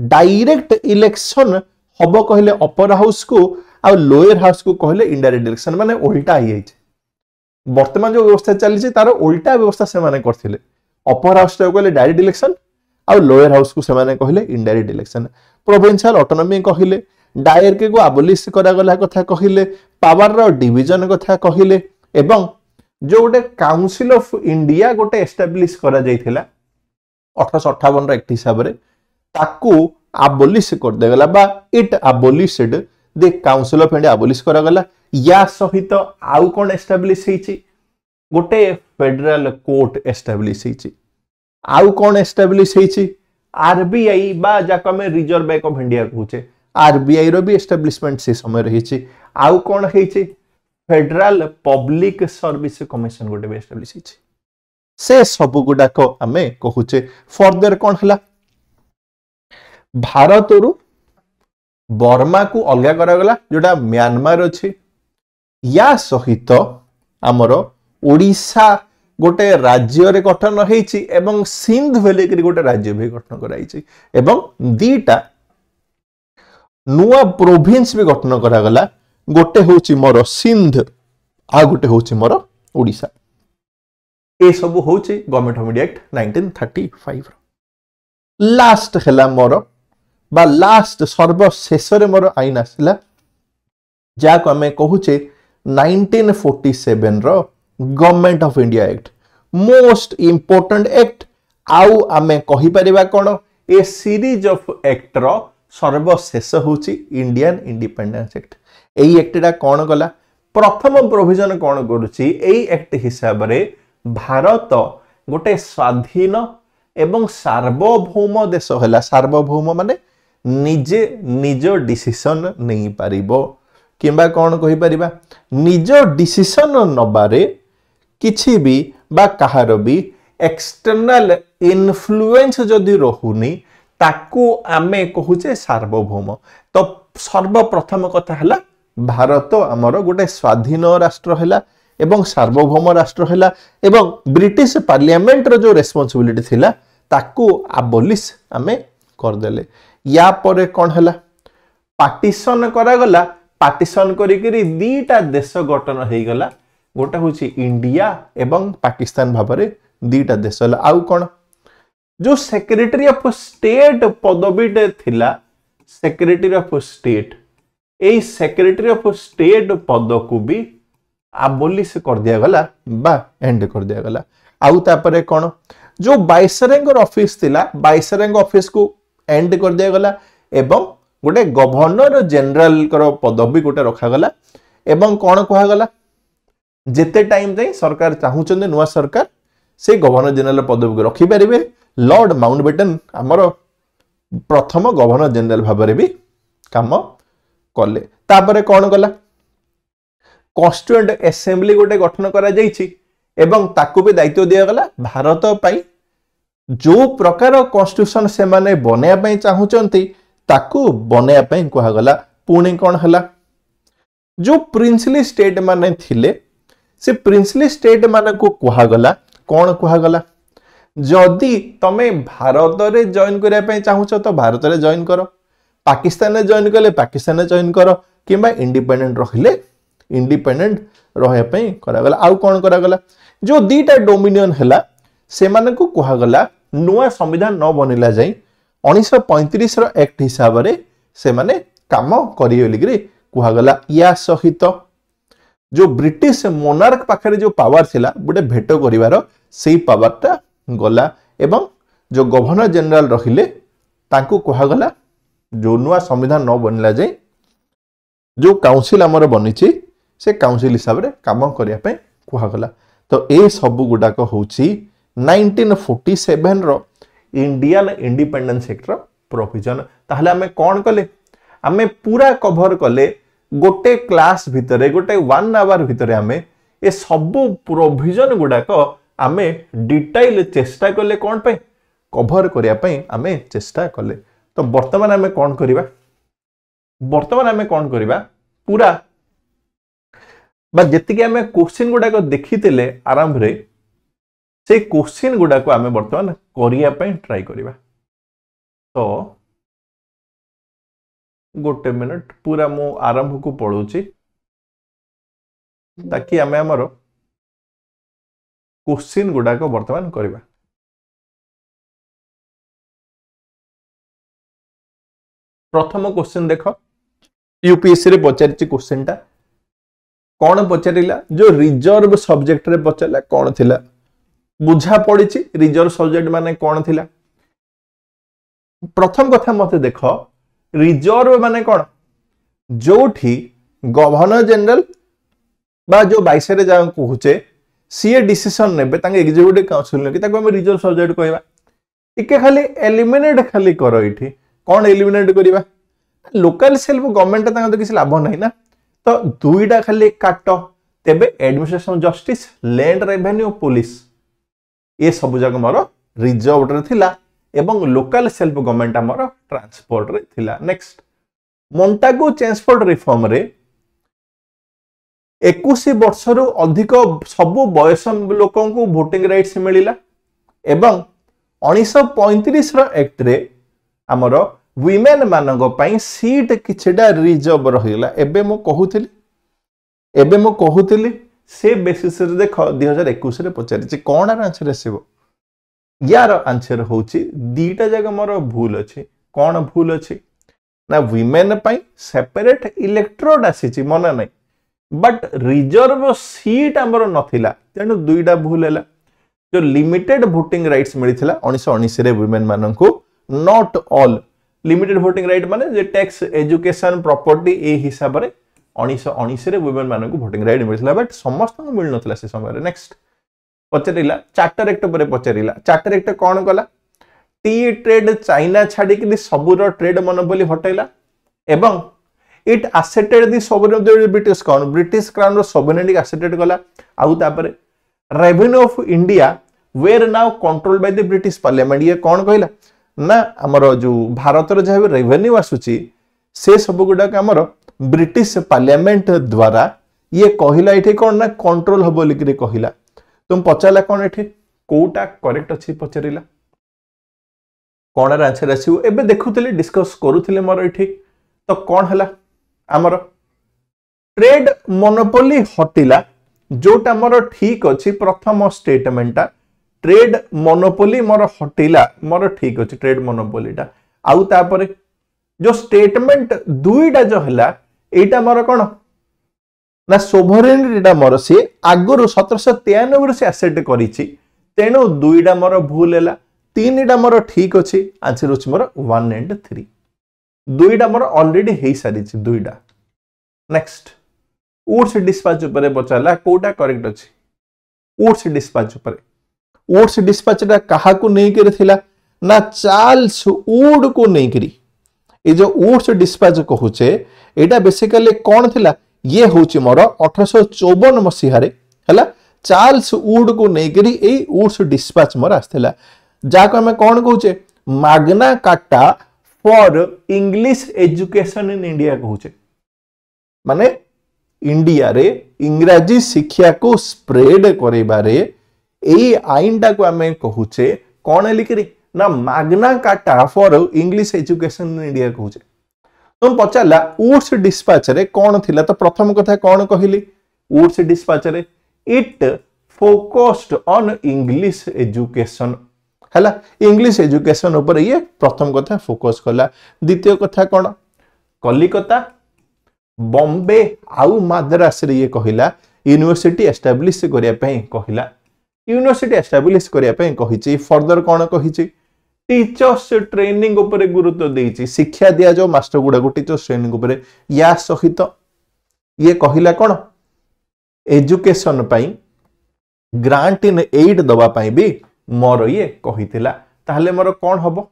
A: डायरेक्ट इलेक्शन हबो कहले अपर हाउस को आ लोअर हाउस को कहले इनडायरेक्ट इलेक्शन माने उल्टा ही है वर्तमान जो व्यवस्था चली छै तार उल्टा व्यवस्था से माने करथिले अपर हाउस को कहले डायरेक्ट इलेक्शन आ लोअर हाउस को से माने कहले इनडायरेक्ट इलेक्शन प्रोविंशियल ऑटोनॉमी कहले डायरकी को अबॉलिश करा गला कथा कहले पावर रो डिवीजन कथा कहले एवं जो गोटे काउंसिल ऑफ इंडिया गोटे एस्टाब्लिश करा जाइथिला 1858 एक्ट हिसाब रे ताकू अबॉलिश कर देगला बा it abolished the council of India abolish करा गला या सहित आउ कोन एस्टाब्लिश हेछि गोटे फेडरल कोर्ट एस्टाब्लिश हेछि आउ कोन एस्टाब्लिश हेछि आरबीआई बा जाको में रिजर्व बैंक ऑफ इंडिया कहूचे आरबीआई रो भी एस्टाब्लिशमेंट से समय रहिछि आउ कोन हेछि फेडरल पब्लिक सर्विस कमिशन गोटे भी एस्टाब्लिश हेछि से सब गुडाक आमे कहूचे फर्दर कोन हला भारत रु बर्मा को अलगा करा गला जोटा म्यांमार अछि या सहित हमर ओडिसा गोटे राज्य रे गठन हेछि एवं सिंध वैली के गोटे राज्य भी गठन कराइछि एवं दीटा नुआ प्रोविंस भी गठन करा गला गोटे होछि मोर सिंध आ गोटे होछि मोर ओडिसा ए सब होछि government of India act 1935 last हला मोर बा लास्ट सर्वशेष रे मोर आईन आसिला जाको हमें कहूचे 1947 रो government of India act most important act आउ आमे कहि परिबा कोन ए सीरीज ऑफ एक्ट रो सर्वशेष होची इंडियन इंडिपेंडेंस एक्ट एई एक्टटा कोन गला प्रथम प्रोविजन कोन करूची एई एक्ट हिसाब रे भारत गोटे स्वाधीन एवं सार्वभौम देश होला सार्वभौम माने निजे निज डिसिजन नहीं पारिबो किंबा कोन कहि परिबा निज डिसिजन नबारे किछि भी बा कहार भी एक्सटर्नल इन्फ्लुएंस जदि रहुनी ताकू आमे कहूचे सार्वभौम तो सर्वप्रथम कथा हला भारत आमर गोटे स्वाधीन राष्ट्र हला एवं सार्वभौम राष्ट्र हला एवं ब्रिटिश पार्लियामेंट रो जो रेस्पोंसिबिलिटी थिला ताकू अबॉलिश आमे कर देले या परे कोन हला पार्टीशन करा गला पार्टीशन करिकरी दीटा देश गठन हेई गला गोटा होची इंडिया एवं पाकिस्तान भाबरे दीटा देश हला आउ कोन जो सेक्रेटरी ऑफ स्टेट पदवी थिला secretary of state A secretary of state पद को भी अबॉलिश कर दिया गला बा एंड कर दिया गला आउ तापरे कोन जो वाइसरेंगर ऑफिस थिला वाइसरेंग ऑफिस को एंड कर दिया गला एवं गोटे गवर्नर जनरल कर पदवी गोटे रखा गला एवं कोन कहा गला जेते टाइम जाई सरकार चाहूचंदे नुवा सरकार से गवर्नर जनरल पदवी को रखि परिबे लॉर्ड माउंटबेटन हमर प्रथम गवर्नर जनरल भाबरे भी काम कले तापरे कोन गला कॉन्स्टिट्यूएंट असेंबली गोटे गठन करा जाइछि एवं ताकू भी दायित्व दिया गला भारत पई जो प्रकार कॉन्स्टिट्यूशन से माने बनेया पई चाहुचंती ताकू बनेया पई कहा गला। पुणी कौन हला जो प्रिंसली स्टेट माने थिले से प्रिंसली स्टेट माने को कहा गला कौन कहा गला जदि तमे भारत रे जॉइन करिया पई चाहुच तो भारत रे जॉइन करो, पाकिस्तान रे जॉइन कले पाकिस्तान रे जॉइन करो, किंबा इंडिपेंडेंट रहिले इंडिपेंडेंट रहे पई करा गला। आउ कौन करा गला जो दीटा डोमिनियन हला से माने को कहा गला नुआ संविधान न बनिला जाई 1935 रो एक्ट हिसाब रे से माने काम करियो लिग्री कहा गला। या सहित जो ब्रिटिश मोनार्क पाखरे जो पावर थिला गोटे भेटो करिवार सेही पावरटा गला एवं जो गवर्नर जनरल रहिले तांको कहा गला जो नुआ संविधान न बनिला जाई जो काउंसिल हमर बनिछि से काउंसिल हिसाब रे काम करिया पे कहा गला। तो ए सब गुडाक होछि 1947 रो इंडियन इंडिपेंडेंस एक्ट रो प्रोविजन। ताहले हमें कौन कले आमे पूरा कवर कले गोटे क्लास भितरे गोटे 1 आवर भितरे आमे ए सब प्रोविजन गुडाक आमे डिटेल चेष्टा कले कौन पे कवर करिया पे आमे चेष्टा कले। तो वर्तमान आमे कौन करिबा वर्तमान आमे कौन करिबा पूरा बा जति के आमे क्वेश्चन गुडाक देखितिले आरंभ रे से क्वेश्चन गुडाक आमे वर्तमान करिया पे ट्राई करिबा। तो गोटे मिनट पूरा मु आरंभ को पढुची ताकि आमे हमरो क्वेश्चन गुडाक वर्तमान करिबा। प्रथम क्वेश्चन देख यूपीएससी रे पचारिछि क्वेश्चन टा कौन पचारिला जो रिजर्व सब्जेक्ट रे पचारला कौन थिला बुझा पड़िछि रिजर्व सब्जेक्ट माने कौन थिला। प्रथम कथा मते देख रिजर्व माने कौन जोठी गवर्नर जनरल बा जो वाइस रे जा कहूचे सीए डिसीजन नेबे तांगे एग्जीक्यूटिव काउंसिल ने कि ताको हम रिजर्व सब्जेक्ट कहबा। इके खाली एलिमिनेट खाली करो इठी कौन एलिमिनेट करिबा लोकल सेल्फ गवर्नमेंट तांगे तो किसी लाभ नहीं ना। तो दुईटा खाली काट तेबे administration justice land revenue police ये सब जगह मोर रिजर्व रे थिला एवं लोकल सेल्फ गवर्नमेंट हमर ट्रांसपोर्ट रे थिला। नेक्स्ट मोंटागो ट्रांसपोर्ट रिफॉर्म रे 21 वर्ष रु अधिक सब बयस लोकों को वोटिंग राइट्स मिलिला एवं 1935 रो एक्ट रे हमर वीमेन मानक पई सीट किछडा रिजर्व रहिला। एबे मो कहूतिली से बेसिस रे देख 2021 रे पचारिछि कोन आंसर आसीबो यार आंसर होछि दीटा जगह मोर भूल अछि। कोन भूल अछि ना वीमेन पई सेपरेट इलेक्ट्रोड आसीछि मना नै बट रिजर्व सीट हमर नथिला तेनु दुईटा भूल हैला। जो लिमिटेड वोटिंग राइट्स मिलिथिला 1919 रे वीमेन माननकु not all limited voting right माने जे टैक्स एजुकेशन प्रॉपर्टी ए हिसाब रे 1919 रे वुमेन मानन को वोटिंग राइट मिलथिला बट समस्त को मिल नथिला से समय रे। नेक्स्ट पचरिला चार्टर एक्ट पर पचरिला चार्टर एक्ट कोन कला टी ट्रेड चाइना छाडी कि सबुर ट्रेड मोनोपोली हटाइला एवं it asserted the sovereignty of the British crown रो सॉवरेनिटी एसेटेड कला। आउ तापरे revenue of India were now controlled by the British parliament ये कोन कहला ना हमर जो भारत रो जे रेवेन्यू आसुची से सब गुडा हमर ब्रिटिश पार्लियामेंट द्वारा ये कहला इथे कोन ना कंट्रोल हबो लिकरे कहला। तुम पचाला कोन इथे कोटा करेक्ट अछि पचरिला कोन आंसर आसीबो एबे देखुतले डिस्कस करूतले मोर इथे। तो कोन हला हमर ट्रेड मोनोपोली हटिला जोटा मोर ठीक अछि प्रथम स्टेटमेंटा ट्रेड मोनोपोली मोर हटिला मोर ठीक अछि ट्रेड मोनोपोलीटा। आउ तापरे जो स्टेटमेंट दुईटा जो हला एटा मोर कोन ना सोवरेनिटीटा मोर से आगुरु 1793 रो से एसेट करिछि तेनु दुईटा मोर भूल हैला तीनटा मोर ठीक अछि आंसर अछि मोर 1 एंड 3 दुईटा मोर ऑलरेडी हेई सारिछि दुईटा। नेक्स्ट वुड्स डिस्पैच ऊपर पचाला कोटा करेक्ट अछि वुड्स डिस्पैच ऊपर वुड्स डिस्पैच कहा को नहीं करे थिला ना चार्ल्स वुड को नहीं करी ए जो वुड्स डिस्पैच कहूचे एटा बेसिकली कोन थिला ये होची मोर 1854 मसीह रे हला चार्ल्स वुड को नेकरी ए वुड्स डिस्पैच मोर आस्थिला जाको हमें कौन कहूचे Magna Carta for English education in India कहूचे माने इंडिया रे इंग्रजी शिक्षा को स्प्रेड करेबारे एई आईनटा को हमें कहूचे कौन लिखरी ना Magna Carta for English education in India कहूचे तुम पचारला वुड्स डिस्पैच रे कौन थिला तो प्रथम कथा कौन कहली वुड्स डिस्पैच रे it focused on English education हला इंग्लिश एजुकेशन ऊपर ये प्रथम कथा फोकस कला द्वितीय कथा कौन कलिकता बॉम्बे आउ मद्रास रे ये कहिला यूनिवर्सिटी एस्टैब्लिश करिया पई कहिला यूनिवर्सिटी एस्टैब्लिश करिया पई कहिची फर्दर कौन कहिची टीचर्स ट्रेनिंग ऊपर गुरुत्व देइची शिक्षा दिया जो मास्टर गुडा को टीचर्स ट्रेनिंग ऊपर या सहित ये कहिला कौन एजुकेशन पई ग्रांट इन एड दबा पई भी मोर ये कहितिला ताहले मोर कौन हबो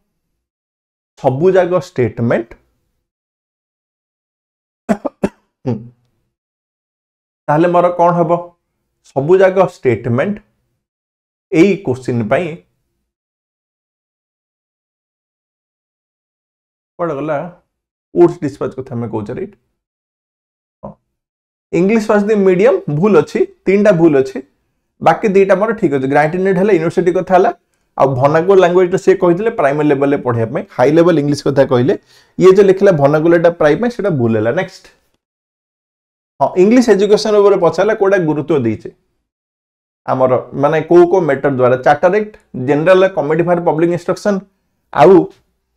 A: सबु जाग स्टेटमेंट ताहले मोर कौन हबो सबु जाग स्टेटमेंट एई क्वेश्चन पई पड़ गला वुड्स डिस्पैच कथा में कहूछ right English was the medium भूल अछि तीनटा भूल अछि बाकी दीटा मोर ठीक अछि ग्रांटेड हला यूनिवर्सिटी कथा हला आ भनागुल लैंग्वेज तो से कहितले प्राइमरी लेवल ले पढिया में हाई लेवल इंग्लिश कथा कहिले ये जो लिखला भनागुल एटा प्राइम में सेटा भूल हला नेक्स्ट हां इंग्लिश एजुकेशन ऊपर पछाला कोडा गुरुत्व देइछे हमर माने को मेथड द्वारा charter act general committee for public instruction आउ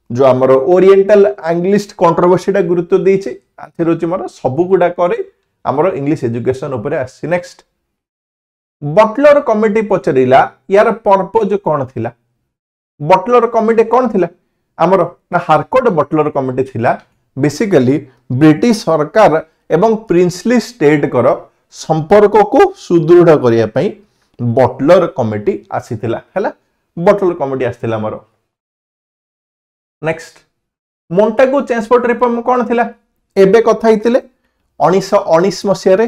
A: जो हमर ओरिएंटल इंग्लिश कंट्रोवर्सी टा गुरुत्व देइछे आथिर होची मोर सब गुडा करे हमर इंग्लिश एजुकेशन ऊपर आसी नेक्स्ट बटलर कमिटी पचरिला यार पर्पज कौन थिला बटलर कमिटी कौन थिला हमर ना हार्कोर्ट बटलर कमिटी थिला बेसिकली ब्रिटिश सरकार एवं प्रिंसली स्टेट कर संपर्क को सुदृढ़ करिया पई बटलर कमिटी आसीथिला हैला बटलर कमिटी आसीथिला हमर नेक्स्ट मोंटागु ट्रांसपोर्ट रिफॉर्म कौन थिला एबे कथा हितिले 1919 मसिया रे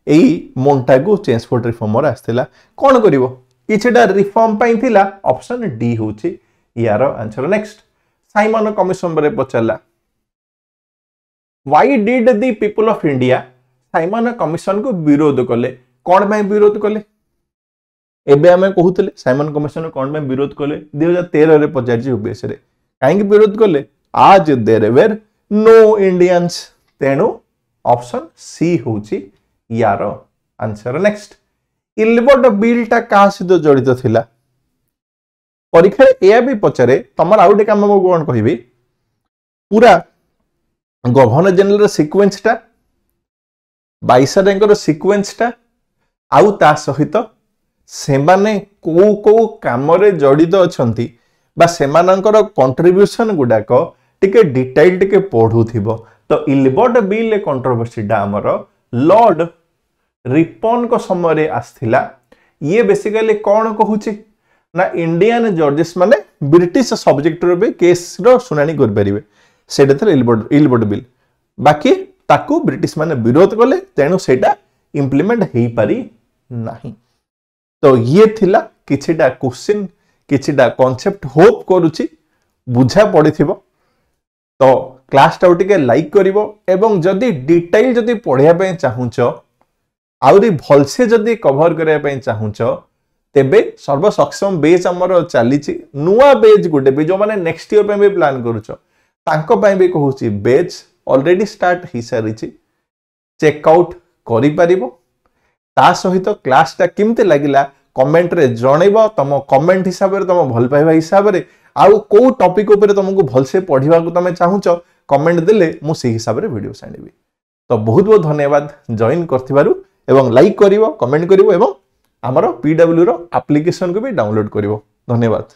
A: एई मोंटागु ट्रांसपोर्ट रिफॉर्म आसथिला कौन करिवो किछटा रिफॉर्म पई थिला ऑप्शन डी होची यार आंसर नेक्स्ट साइमन कमिशन बरे पचला why did the people of India Simon Commission को विरोध कले कौन में विरोध कले एबे हमें कहूतले साइमन कमिशन कौन में विरोध कले 2013 रे पचारजी यूपीएस रे काहे विरोध कले आज देयर वेर नो इंडियंस तेनु ऑप्शन सी होची यार आंसर नेक्स्ट इलबर्ट बिल टा का सहित जड़ित थिला परीक्षा एया भी पचारे तमर आउटे काम मो कोन कहिबी पूरा गवर्नर जनरल सीक्वेंस टा वाइसरयंकर सीक्वेंस टा आउ ता सहित सेमाने को काम रे जड़ित अछंती बा सेमानंकर कंट्रीब्यूशन गुडाक टिके डिटेल टिके पढुथिबो तो इलबर्ट बिल कंट्रोवर्सी डा हमर लॉर्ड रिपन को समय रे आस्थिला ये बेसिकली कौन कहूची ना इंडियन जजेस माने ब्रिटिश सब्जेक्ट रो बे केस रो सुनानी कर परिबे सेटा थले इलबर्ट बिल बाकी ताकू ब्रिटिश माने विरोध कले तेनु सेटा इंप्लीमेंट हेई पारी नाही तो ये थिला किछिटा क्वेश्चन किछिटा कांसेप्ट होप करूची बुझा पड़िथिबो तो क्लास टा टिके लाइक करिवो एवं जदी डिटेल जदी पढिया पे चाहुचो आउरी भलसे जदी कवर करिया पे चाहुचो तेबे सर्व सक्षम बेच हमर चालीची नुवा बेच गुटे भी जो माने नेक्स्ट ईयर पे भी प्लान करूचो तांको पे भी कहूची बेच ऑलरेडी स्टार्ट ही सारिची चेक आउट करि परिबो ता सहित क्लास टा किमते लागिला कमेंट रे जणैबो तम कमेंट हिसाब रे तम भल पाइबा हिसाब रे आउ को टॉपिक ऊपर तुमको भलसे पढ़िबा को तमे चाहुचो कमेंट देले मु से हिसाब रे वीडियो सानिबी तो बहुत बहुत धन्यवाद जॉइन करथिबारु एवं लाइक करिवो कमेंट करिवो एवं हमरो पीडब्ल्यू रो एप्लीकेशन को भी डाउनलोड करिवो धन्यवाद।